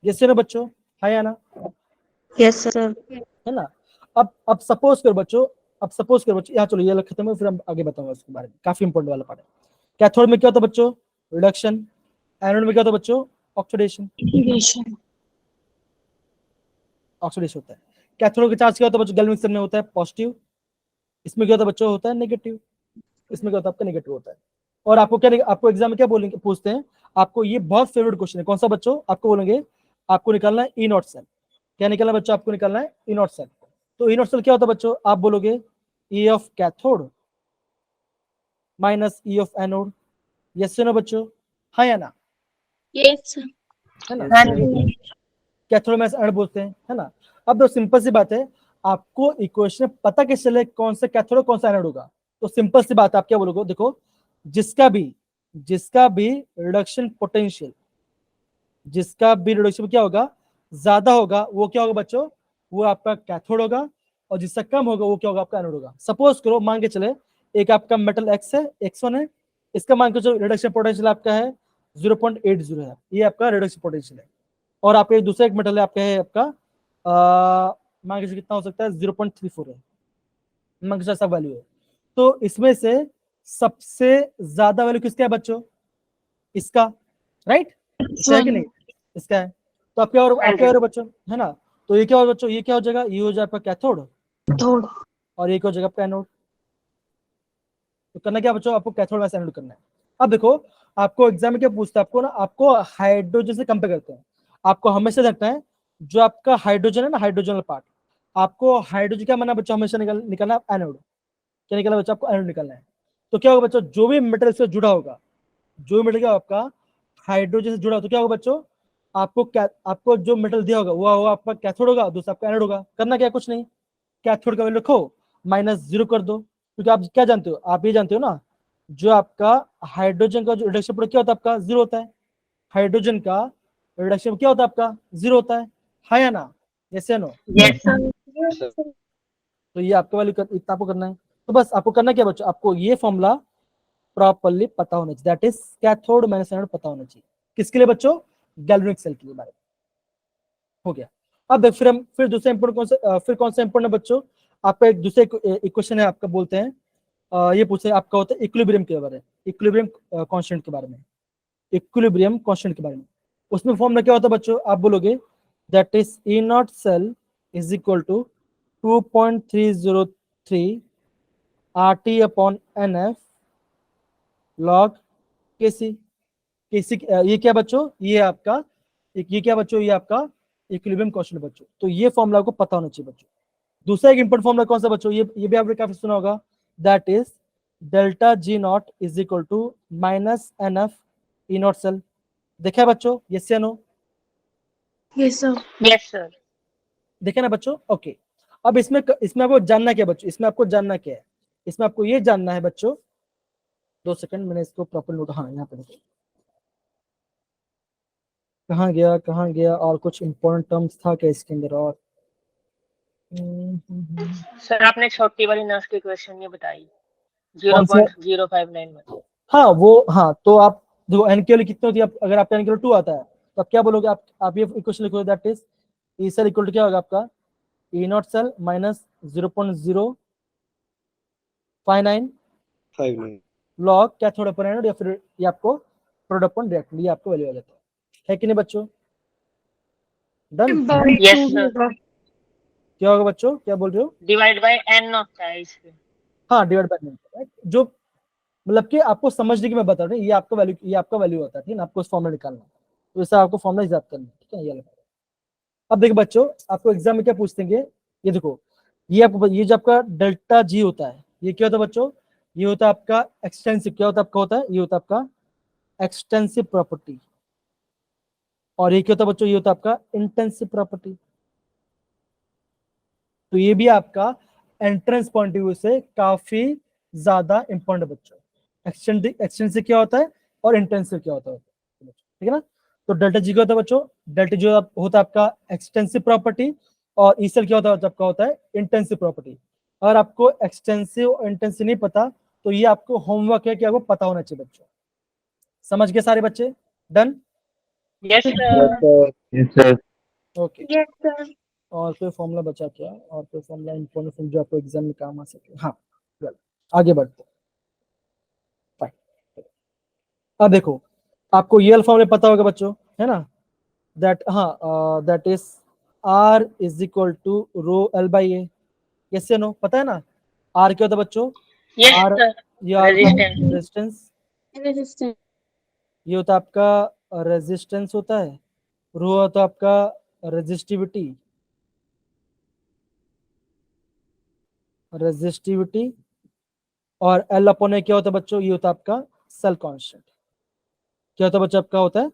यस ना बच्चों, है या ना? Yes sir. है ना। अब सपोज करो बच्चों, यहाँ चलो ये खत्म है, फिर हम आगे बताऊंगा उसके बारे में, काफी इंपॉर्टेंट वाला पार्ट है। कैथोड में क्या होता है बच्चों, रिडक्शन, एनोड में क्या होता है बच्चों, ऑक्सीडेशन, ऑक्सीडेशन होता है। कैथोड का चार्ज क्या होता है बच्चों, गैल्वेनिक सेल में होता है पॉजिटिव, इसमें क्या होता है बच्चों, होता है नेगेटिव, इसमें क्या होता है आपका नेगेटिव होता है। और आपको एग्जाम में क्या बोलेंगे, पूछते हैं आपको, ये बहुत फेवरेट क्वेश्चन है, कौन सा बच्चों, आपको बोलेंगे आपको निकालना है ई नॉट सेल। क्या निकालना है बच्चों, आपको निकालना है ई नॉट सेल। तो ई नॉट सेल क्या होता है बच्चों, आप बोलोगे e of cathode minus e of anode. Yes no बच्चों, हाँ या ना? Yes sir. है ना, हाँ जी। कैथोड में एनोड बोलते हैं, है ना। अब तो सिंपल सी बात है, आपको इक्वेशन पता कैसे चले कौन सा कैथोड कौन सा एनोड होगा, तो सिंपल सी बात है, आप क्या बोलोगे, देखो जिसका भी रिडक्शन पोटेंशियल, जिसका भी रिडक्शन क्या होगा, ज्यादा होगा, वो क्या होगा बच्चों, वो आपका कैथोड होगा, और जिसका कम होगा वो क्या होगा, आपका एनोड होगा। सपोज करो मान के चले एक आपका मेटल एक्स है, X1 है, इसका मान के चलो रिडक्शन पोटेंशियल आपका है 0.80 है, ये आपका रिडक्शन पोटेंशियल है। और आपका एक दूसरा एक मेटल है आपका, है आपका मान के चलो कितना हो सकता है, 0.34 है, मान के चलो ऐसा वैल्यू है। तो इसमें से सबसे ज्यादा वैल्यू किसका है बच्चों, इसका, राइट, है कि नहीं, इसका है। तो आप क्या हो रहे हो बच्चों, है ना। तो ये क्या हो बच्चों, ये क्या हो जाएगा, ये हो जाएगा आपका कैथोड, और ये क्या हो जाएगा आपका एनोड। तो करना क्या बच्चों, आपको कैथोड में एनोड करना है। अब देखो आपको एग्जाम में क्या पूछता है, आपको ना, आपको हाइड्रोजन से कंपेयर करते हैं, आपको हमेशा देखना है जो आपका हाइड्रोजन है ना, हाइड्रोजनल पार्ट, आपको हाइड्रोजन क्या माना बच्चों, हमेशा निकालना एनोड। क्या निकालना बच्चों, आपको एनोड निकालना है। तो क्या होगा बच्चों, जो भी मेटल से जुड़ा होगा, जो भी मेटल क्या आपका हाइड्रोजन से जुड़ा हो, तो क्या होगा बच्चों, आपको जो मेटल दिया होगा वो आपका कैथोड होगा, दूसरा आपका एनोड होगा। करना क्या, कुछ नहीं, कैथोड का वैल्यू रखो, -0 कर दो, क्योंकि आप क्या जानते हो, आप ये जानते हो ना, जो आपका हाइड्रोजन का जो रिडक्शन प्रोडक्ट क्या होता है आपका 0 होता है। हाइड्रोजन का रिडक्शन क्या होता है आपका 0 होता है या ना, यस या नो। Yes sir. sir. तो ये आपका वैल्यू इतना आपको करना है। तो बस आपको करना क्या बच्चों, आपको ये फॉर्मूला प्रॉपर्ली पता होना चाहिए, that is cathode minus anode पता होना चाहिए। किसके लिए बच्चों, गैल्वेनिक सेल के लिए बारे में। हो गया। अब फिर दूसरा इंपोर्टेंट कौन सा इंपोर्टेंट है बच्चों, आपका एक दूसरे इक्वेशन है आपका, बोलते हैं ये पूछते हैं आपका होता है इक्विलिब्रियम के बारे में, इक्विलिब्रियम कांस्टेंट के बारे में, इक्विलिब्रियम कांस्टेंट के बारे में। उसमें फॉर्मूला क्या होता है बच्चों, आप बोलोगे that is e not cell is equal to 2.303 RT upon NF log KC। KC ये क्या बच्चों, ये आपका ये क्या बच्चों, ये आपका इक्विलिब्रियम कांस्टेंट बच्चों। तो ये फॉर्मूला आपको पता होना चाहिए बच्चों। दूसरा एक इंपॉर्टेंट फॉर्मूला कौन सा बच्चों, ये भी आपने काफी सुना होगा, that is delta G not is equal to -NF e not cell. देखा है बच्चों, यस या no, Yes, sir. Yes sir. देखे ना बच्चों, ओके। अब इसमें आपको जानना क्या है बच्चों, इसमें आपको जानना क्या है, इसमें आपको ये जानना है बच्चों, 2 सेकंड मैंने इसको प्रॉपर नोट, हाँ यहाँ पे देखो, कहाँ गया, और कुछ इंपॉर्टेंट टर्म्स था क्या इसके अंदर, और सर आपने छोटी वाली नर्स की क्वेश्चन ये बताई कौन सा, 0.059 में। हाँ वो, हाँ तो आप देखो एन की वैल्यू कितनी होती है, अगर आपका एन की वैल्यू 2 आता है तो आप क्या बोलोगे, आप ये इक्वेशन लिखोगे, that is E cell equal to क्या होगा आपका, E not cell minus 0.059 5 log cathode upon anode, या फिर ये आपको प्रोडक्ट अपॉन रिएक्ट, ये आपको वैल्यू आ जाता है कि नहीं बच्चों, डन। Yes sir. क्या होगा बच्चों, क्या बोल रहे हो, डिवाइड बाय n होता है इसके। हाँ डिवाइड बाय, जो मतलब कि आपको समझने की मैं बता रहा हूँ, ये आपका वैल्यू होता है, ठीक है ना, आपको उस फॉर्मूला निकालना है, तो इससे आपको फॉर्मूला याद करना है, ठीक है, ये वाला। अब देखो बच्चों, आपको एग्जाम में क्या पूछते हैं, ये देखो, ये जो आपका डेल्टा G होता है, ये क्या होता है बच्चों, ये होता है आपका एक्सटेंसिव, क्या होता है आपका, होता है ये होता है आपका एक्सटेंसिव प्रॉपर्टी, और ये क्या होता है बच्चों, ये होता है आपका इंटेंसिव प्रॉपर्टी। तो ये भी आपका एंट्रेंस पॉइंट ऑफ व्यू से काफी ज्यादा इंपॉर्टेंट बच्चों, एक्सटेंसिव क्या होता है और इंटेंसिव क्या होता है, ठीक है ना। तो डेल्टा G क्या होता है बच्चों, डेल्टा G होता है आपका एक्सटेंसिव प्रॉपर्टी, और ई सेल क्या होता है आपका, होता है इंटेंसिव प्रॉपर्टी। अगर आपको एक्सटेंसिव और इंटेंसिव नहीं पता, तो ये आपको होमवर्क है कि आपको पता होना चाहिए बच्चों। समझ गए सारे बच्चे, done, yes Yes, sir. sir. Yes, sir. Okay. Yes, sir. और कोई फॉर्मूला बचा क्या, और कोई फॉर्मूला इंफॉर्मेशन जो आपको एग्जाम में काम आ सके, हाँ चलो, आगे बढ़ते हैं। Fine. अब देखो, आपको ये फॉर्मूला पता होगा बच्चों, है ना, दैट हाँ that is R is equal to rho L by a, yes या नो, पता है ना, R क्या होता है बच्चों, यस R, सर। ये आपका रेजिस्टेंस। Resistance, Resistance. ये होता है आपका रेजिस्टेंस होता है, रो होता है आपका रेजिस्टिविटी, रेजिस्टिविटी, और L अपॉन ए क्या होता है बच्चों, ये होता है आपका सेल कांस्टेंट। क्या होता है बच्चों, आपका होता है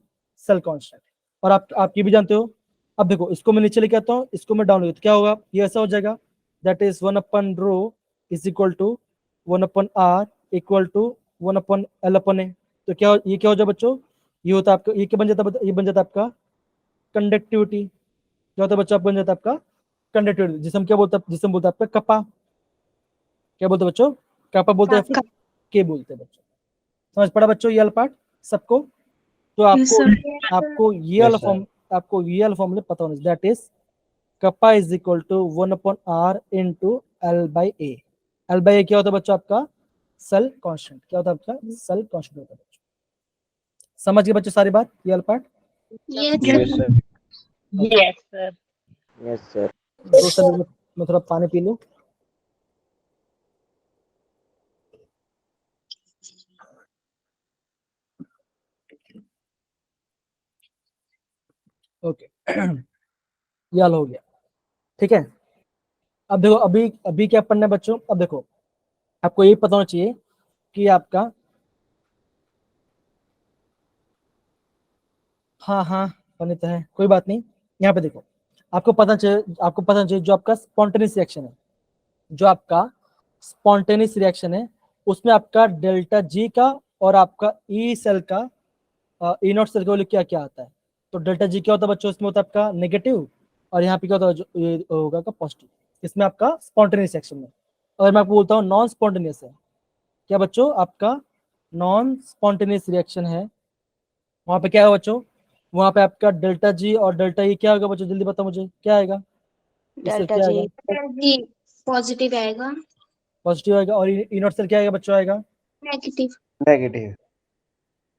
सेल कांस्टेंट। और आप ये भी जानते हो, अब देखो इसको मैं नीचे लेके आता हूँ, इसको मैं डाउन लेता, क्या होगा, ये ऐसा हो जाएगा, that is 1 rho is equal to 1/r equal to 1/L upon A. तो ये क्या हो जाए बच्चों, ये होता है आपका, ये क्या बन जाता है, ये बन जाता है आपका कंडक्टिविटी। क्या होता है बच्चों, बन जाता है आपका कंडक्टिविटी, जिसम क्या बोलता है, जिसम बोलता है आपका कपा, क्या बोलते हैं बच्चों, कपा बोलते हैं, फिर के बोलते हैं बच्चों। समझ पड़ा बच्चों ये वाला पार्ट सबको। तो Yes, आपको sir. आपको ये Yes, वाला sir. फॉर्म, आपको ये वाला फॉर्मूला पता होना चाहिए, that is kappa is equal to 1/r into L by A. L by A क्या होता है बच्चों, आपका सेल कांस्टेंट, क्या होता है आपका सेल कांस्टेंट होता है बच्चों। समझ गए बच्चों सारी बात, ये वाला part. Yes, Yes, sir. sir. Yes sir. Yes, sir. 2 second में थोड़ा पानी पी लूं। ओके, ये वाला हो गया, ठीक है। अब देखो अभी अभी क्या पढ़ना है बच्चों, अब देखो आपको यही पता होना चाहिए कि आपका, हाँ हाँ पढ़ने तो है, कोई बात नहीं। यहाँ पे देखो आपको पता चाहिए जो आपका स्पॉन्टेनियस रिएक्शन है, जो आपका स्पॉन्टेनियस रिएक्शन है उसमें आपका डेल्टा जी का और आपका ई सेल का ई नॉट सेल का वैल्यू क्या क्या आता है। तो डेल्टा जी क्या होता है बच्चों, इसमें होता है आपका नेगेटिव, और यहाँ पे क्या होता है, ये होगा का पॉजिटिव, इसमें आपका स्पॉन्टेनियस रिएक्शन में। अगर मैं आपको बोलता हूँ नॉन स्पॉन्टेनियस है, क्या बच्चों आपका नॉन स्पॉन्टेनियस रिएक्शन है, वहां पे क्या है बच्चों, वहां पे आपका डेल्टा जी और डेल्टा ई क्या होगा बच्चों, जल्दी बताओ मुझे क्या आएगा, इससे डेल्टा क्या जी आएगा, जी पॉजिटिव आएगा, पॉजिटिव आएगा, और ई नॉट सेल क्या आएगा बच्चों, आएगा नेगेटिव। Negative.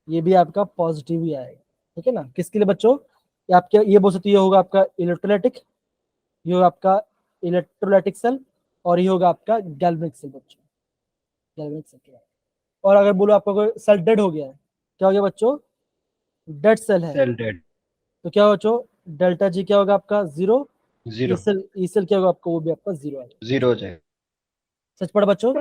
ये भी आपका पॉजिटिव ही आएगा। ठीक है ना, किसके लिए बच्चों, ये आपके ये बोल सकते हो, ये होगा आपका इलेक्ट्रोलाइटिक, ये होगा आपका इलेक्ट्रोलाइटिक सेल, और ये होगा आपका गैल्वेनिक सेल बच्चों, गैल्वेनिक सेल क्या है। और अगर बोलो आपका कोई सेल डेड हो गया है, क्या हो गया बच्चों, डेड सेल है, Cell dead. तो क्या होगा बच्चों, डेल्टा जी क्या होगा आपका जीरो, Zero. ई सेल क्या होगा आपका, वो भी आपका जीरो आएगा। Zero हो जाएगा. सच पढ़ा बच्चों,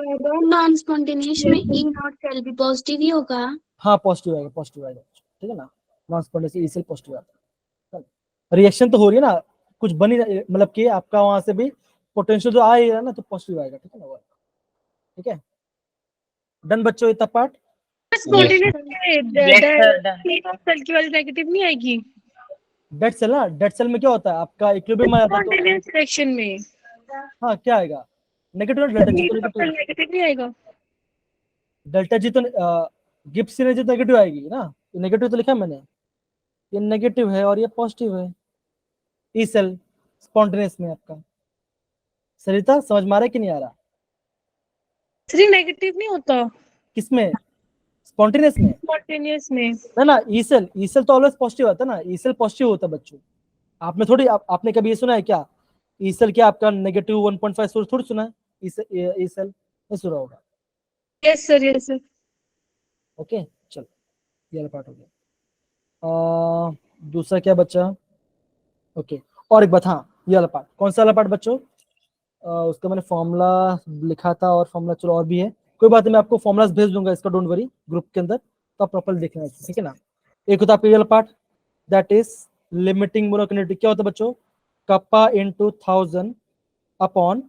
नॉन स्पॉन्टेनियस में ई नॉट सेल भी पॉजिटिव ही होगा। हाँ पॉजिटिव आएगा, पॉजिटिव आएगा बच्चों, ठीक है ना, non spontaneous e cell positive आता है। रिएक्शन तो हो रही है ना, कुछ बनी, मतलब कि आपका वहां से भी पोटेंशियल तो आ ही रहा है ना, तो पॉजिटिव आएगा। ठीक है ना, वो ठीक है, डन बच्चों इतना part. Yes, sir, done. Cell की वाली नेगेटिव नहीं आएगी डेड सेल ना, डेड सेल में क्या होता है आपका इक्विलिब्रियम आ जाता है, तो स्पॉन्टेनियस रिएक्शन में हाँ क्या आएगा, नेगेटिव, डेल्टा जी तो नेगेटिव, नेगेटिव नहीं आएगा। डेल्टा जी तो गिब्स एनर्जी तो नेगेटिव आएगी ना, नेगेटिव तो लिखा है मैंने, ये नेगेटिव है और ये पॉजिटिव है, ई सेल स्पॉन्टेनियस में आपका। सरिता समझ में आ रहा है कि नहीं आ रहा, थ्री नेगेटिव नहीं होता किसमें, स्पॉन्टेनियस में, स्पॉन्टेनियस में। ना ई सेल तो ऑलवेज पॉजिटिव आता है ना, ई सेल पॉजिटिव होता है बच्चों। आपने थोड़ी आपने कभी ये सुना है क्या, ई सेल क्या आपका नेगेटिव 1.5 थोड़ी सुना है, ई सेल नहीं सुना होगा। Yes sir, yes sir. Okay चलो, ये वाला पार्ट हो गया। दूसरा क्या बच्चा, ओके, और एक बात, हाँ ये वाला पार्ट, कौन सा वाला पार्ट बच्चों, उसका मैंने फॉर्मूला लिखा था, और फॉर्मूला चलो और भी है, कोई बात नहीं, मैं आपको फॉर्मुलाज भेज दूंगा इसका, डोंट वरी, ग्रुप के अंदर, तो आप प्रॉपर देखना, ठीक है ना। एक होता है आपका ये वाला पार्ट, दैट इज लिमिटिंग मोनोक्लिनिटी, क्या होता है बच्चों, कप्पा इनटू 1000 अपॉन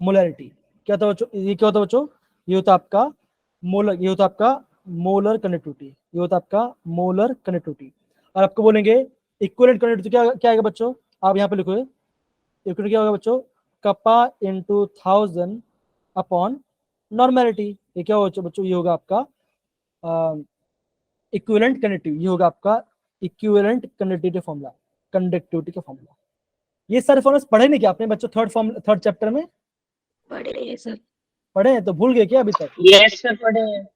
मोलरिटी, क्या होता है बच्चों, ये क्या होता है बच्चों, ये होता है आपका मोलर, ये होता है आपका मोलर कनेक्टिविटी, ये होता है आपका मोलर कनेक्टिविटी। और आपको बोलेंगे इक्विवेलेंट कनेक्टिविटी, क्या क्या आएगा बच्चों, आप यहाँ पे लिखो, इक्विवेलेंट क्या होगा बच्चों, कप्पा इनटू 1000 अपॉन नॉर्मेलिटी, ये क्या होगा बच्चों, ये होगा आपका इक्विवेलेंट कनेक्टिविटी, ये होगा आपका इक्विवेलेंट कनेक्टिविटी फॉर्मूला, कंडक्टिविटी का फॉर्मूला। ये सारे फॉर्मुलास पढ़े नहीं क्या आपने बच्चों, थर्ड चैप्टर में पढ़े सर। पढ़े हैं, तो भूल गए क्या अभी तक, Yes, sir, पढ़े हैं।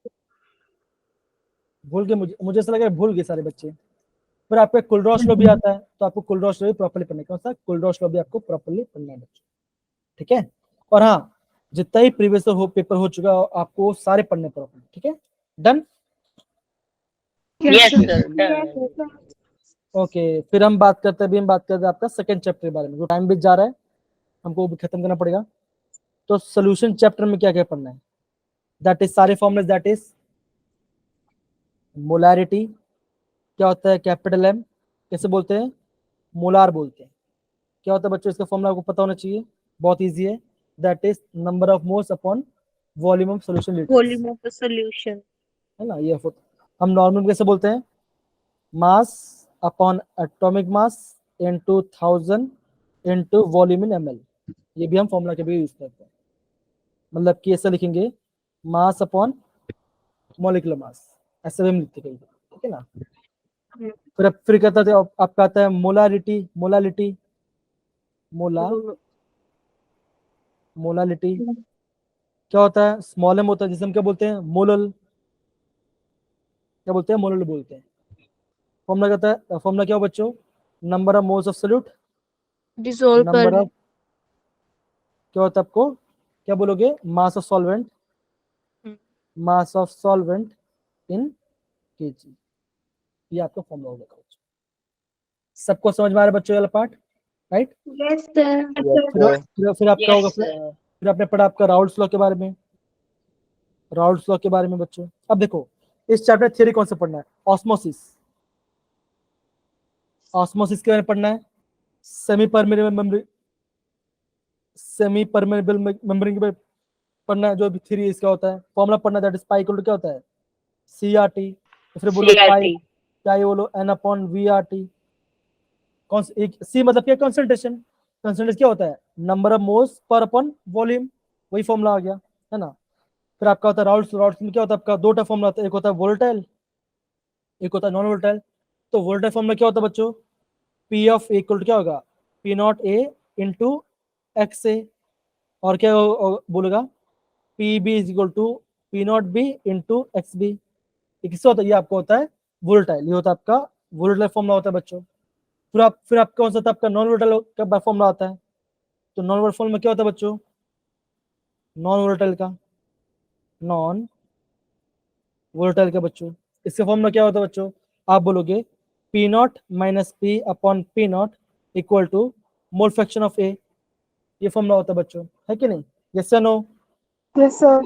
भूल गए, मुझे ऐसा लगा भूल गए सारे बच्चे। फिर आपको कुलरॉस लॉ भी आता है, तो आपको कुलरॉस लॉ भी प्रॉपर्ली पढ़ना है, कौन सा, कुलरॉस लॉ भी आपको प्रॉपर्ली पढ़ना है बच्चों, ठीक है। और हाँ, जितना ही प्रीवियस पेपर हो चुका है आपको सारे पढ़ने प्रॉपर्ली, ठीक है, done. Yes, sir, done. Okay, फिर हम बात करते हैं, अभी हम बात करते हैं आपका सेकंड चैप्टर के बारे में, टाइम भी जा रहा है, हमको वो भी खत्म करना पड़ेगा। तो सोल्यूशन चैप्टर में क्या क्या पढ़ना है, दैट इज सारे फॉर्मुले, दैट इज मोलैरिटी, क्या होता है कैपिटल एम, कैसे बोलते हैं, मोलार बोलते हैं, क्या होता है बच्चों, इसका फॉर्मूला आपको पता होना चाहिए, बहुत इजी है, that is number of moles upon volume of solution litres, volume of the solution, है ना, ये हम नॉर्मल कैसे बोलते हैं, mass upon atomic mass into 1000 into volume इन ml, ये भी हम फॉर्मूला के भी यूज करते हैं, मतलब कि ऐसा लिखेंगे मास अपॉन मॉलिक्यूलर मास, ऐसे भी हम लिखते हैं, ठीक है ना। फिर कहता है आपका आता है मोलारिटी, मोलालिटी, मोलालिटी क्या होता है, स्मॉल एम होता है, जिसे हम क्या बोलते हैं, मोलल, क्या बोलते हैं, मोलल बोलते हैं। फॉर्मूला कहता है, फॉर्मूला क्या हो बच्चों, number of moles of solute, dissolve number कर ऑफ, क्या होता है आपको, क्या बोलोगे, mass of solvent, mass of solvent in KG, ये आपका फॉर्मूला होगा। सबको समझ में आ रहा है बच्चों वाला पार्ट, राइट। Yes, sir. फिर आपका होगा, Yes, sir. फिर आपने पढ़ा आपका राउल्ट्स लॉ के बारे में, राउल्ट्स लॉ के बारे में बच्चों। अब देखो इस चैप्टर थ्योरी कौन सा पढ़ना है, ऑस्मोसिस, ऑस्मोसिस के बारे में पढ़ना है, semi permeable membrane, semi permeable membrane के बारे में पढ़ना है, जो भी थ्योरी इसका होता है, फॉर्मूला पढ़ना है, that is pi equal to क्या होता है, CRT, तो फिर बोलो पाई, CRT. क्या ये बोलो N अपॉन VRT, कौन एक C मतलब क्या, कंसंट्रेशन, कंसंट्रेशन क्या होता है, number of moles per upon volume, वही फॉर्मूला आ गया है ना। फिर आपका होता है राउल्ट्स, राउल्ट्स में क्या होता है आपका, दो टाइप फॉर्मूला होता है, एक होता है वोलेटाइल, एक होता है नॉन वोलेटाइल। तो वोलेटाइल फॉर्मूला क्या होता है बच्चों, P of A equal to क्या होगा, P not A into XA, और क्या बोलेगा, PB is equal to P not B into XB। ये किससे होता है, ये आपको होता है वोलेटाइल, ये होता है आपका वोलेटाइल फॉर्मूला होता है बच्चों। फिर आपका कौन सा था, आपका नॉन वोलेटाइल का फॉर्मूला आता है। तो नॉन वोलेटाइल फॉर्मूला क्या होता है बच्चों, नॉन वोलेटाइल का, नॉन वोलेटाइल का बच्चों, इसका फॉर्मूला क्या होता है बच्चों, आप बोलोगे P not minus P upon P not equal to mole fraction of A, ये फॉर्मूला होता है बच्चों, है कि नहीं, यस या no. Yes, sir.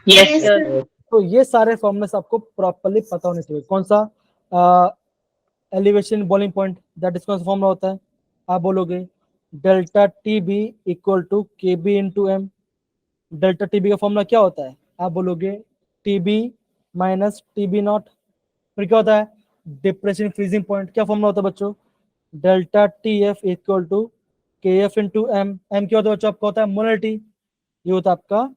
Yes, Yes, sir. sir. तो ये सारे फॉर्मूले आपको प्रॉपर्ली पता होने चाहिए। कौन सा, elevation boiling point, that is कौन सा फॉर्मूला होता है, आप बोलोगे delta TB equal to KB into M। Delta TB का फॉर्मूला क्या होता है, आप बोलोगे TB माइनस TB नॉट। फिर क्या होता है, डिप्रेशन फ्रीजिंग पॉइंट, क्या फॉर्मूला होता है बच्चों, delta TF equal to KF into M। M क्या होता है बच्चों, आपका होता है मोलरिटी, ये होता है आपका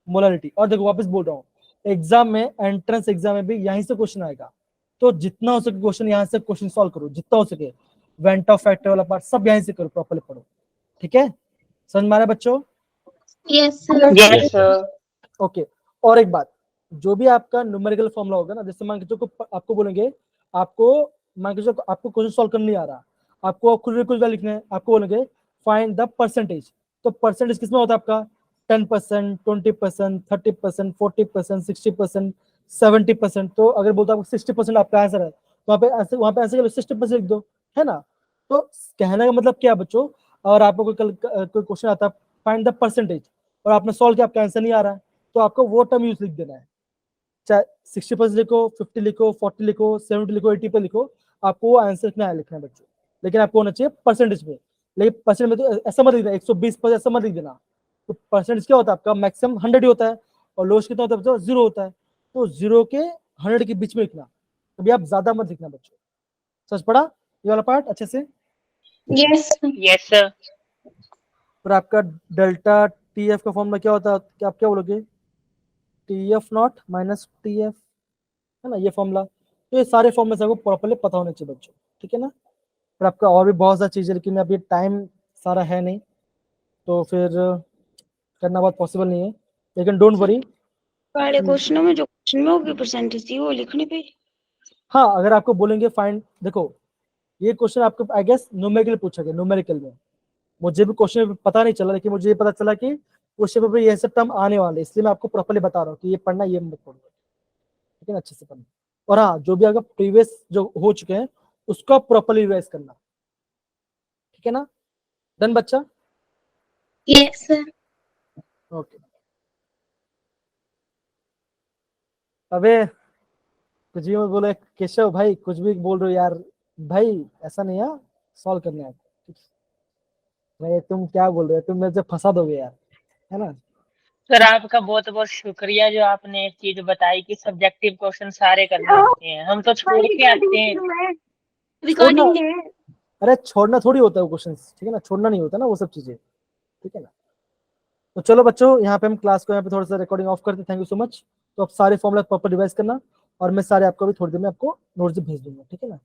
मोलरिटी। और देखो वापस बोल रहा हूँ, एग्जाम में, एंट्रेंस एग्जाम में भी यहीं से क्वेश्चन आएगा, तो जितना हो सके क्वेश्चन यहाँ से क्वेश्चन सॉल्व करो, जितना हो सके, वेंट ऑफ फैक्टर वाला पार्ट सब यहीं से करो, प्रॉपर्ली पढ़ो, ठीक है, समझ में आ रहा है बच्चों। Yes, sir. Yes, sir. Okay, और एक बात, जो भी आपका न्यूमेरिकल फॉर्मूला होगा ना, जैसे मान के चलो आपको बोलेंगे, आपको मान के चलो आपको क्वेश्चन सॉल्व करने नहीं आ रहा, आपको खुद कुछ लिखना है, आपको बोलेंगे फाइंड द परसेंटेज, तो परसेंटेज किसमें होता है आपका, 10%, 20%, 30%, 40%, 60%, 70%। तो अगर बोलता आपको 60% आपका आंसर है, तो वहाँ पे आंसर 60% लिख दो, है ना। तो कहने का मतलब क्या है बच्चों, और आपको कोई क्वेश्चन आता है फाइंड द परसेंटेज, और आपने सॉल्व किया, आपका आंसर नहीं आ रहा है, तो आपको वो टर्म यूज लिख देना है, चाहे 60% लिखो, 50 लिखो, 40 लिखो, 70 लिखो, 80 पे लिखो, आपको वो आंसर इतना लिखना है बच्चों, लेकिन आपको होना चाहिए परसेंटेज में। लेकिन परसेंट में तो ऐसा मत लिख देना 120% ऐसा मत लिख देना। तो परसेंटेज क्या होता है आपका, मैक्सिमम 100 ही होता है, और लोएस्ट कितना होता है बच्चों, 0 होता है, तो 0 के 100 के बीच में लिखना, कभी आप ज्यादा मत लिखना बच्चों। समझ पड़ा ये वाला पार्ट अच्छे से। Yes, sir. Yes, sir. फिर आपका डेल्टा TF का फॉर्मूला क्या होता है, कि आप क्या बोलोगे, TF नॉट माइनस TF, है ना, ये फॉर्मूला। तो ये सारे फॉर्मूले से आपको प्रॉपर्ली पता होने चाहिए बच्चों, ठीक है ना। फिर आपका और भी बहुत सारी चीजें, लेकिन अभी टाइम सारा है नहीं, तो फिर करना बहुत पॉसिबल नहीं है, लेकिन डोंट वरी। पहले क्वेश्चनों में जो क्वेश्चन में होगी परसेंटेज थी वो लिखनी पे। हाँ, अगर आपको बोलेंगे फाइंड, देखो ये क्वेश्चन आपको आई गेस न्यूमेरिकल पूछा गया, न्यूमेरिकल में मुझे भी क्वेश्चन पता नहीं चला, लेकिन मुझे ये पता चला कि क्वेश्चन पेपर ये सब टर्म आने वाले, इसलिए मैं आपको प्रॉपर्ली बता रहा हूँ कि ये पढ़ना, ये मत पढ़ो, ठीक है ना, अच्छे से पढ़ना। और हाँ, जो भी अगर प्रीवियस जो हो चुके हैं उसको प्रॉपर्ली रिवाइज करना, ठीक है ना, डन बच्चा। Yes, sir. ओके, अबे कुछ भी मत बोलो केशव भाई, कुछ भी बोल रहे हो यार भाई, ऐसा नहीं है, सॉल्व करने आप, भाई तुम क्या बोल रहे हो, तुम मेरे से फंसा दोगे यार, है ना। सर आपका बहुत बहुत शुक्रिया, जो आपने एक चीज बताई कि सब्जेक्टिव क्वेश्चन सारे करने होते हैं, हम तो छोड़ के आते हैं। छोड़ना, Recording है। अरे छोड़ना थोड़ी होता है वो क्वेश्चन, ठीक है ना, छोड़ना नहीं होता ना वो सब चीजें, ठीक है ना। तो चलो बच्चों, यहाँ पे हम क्लास को यहाँ पे थोड़ा सा रिकॉर्डिंग ऑफ करते, थैंक यू सो मच। तो आप सारे फॉर्मुला प्रॉपर रिवाइज करना, और मैं सारे आपको भी थोड़ी देर में आपको नोट्स भेज दूंगा, ठीक है ना।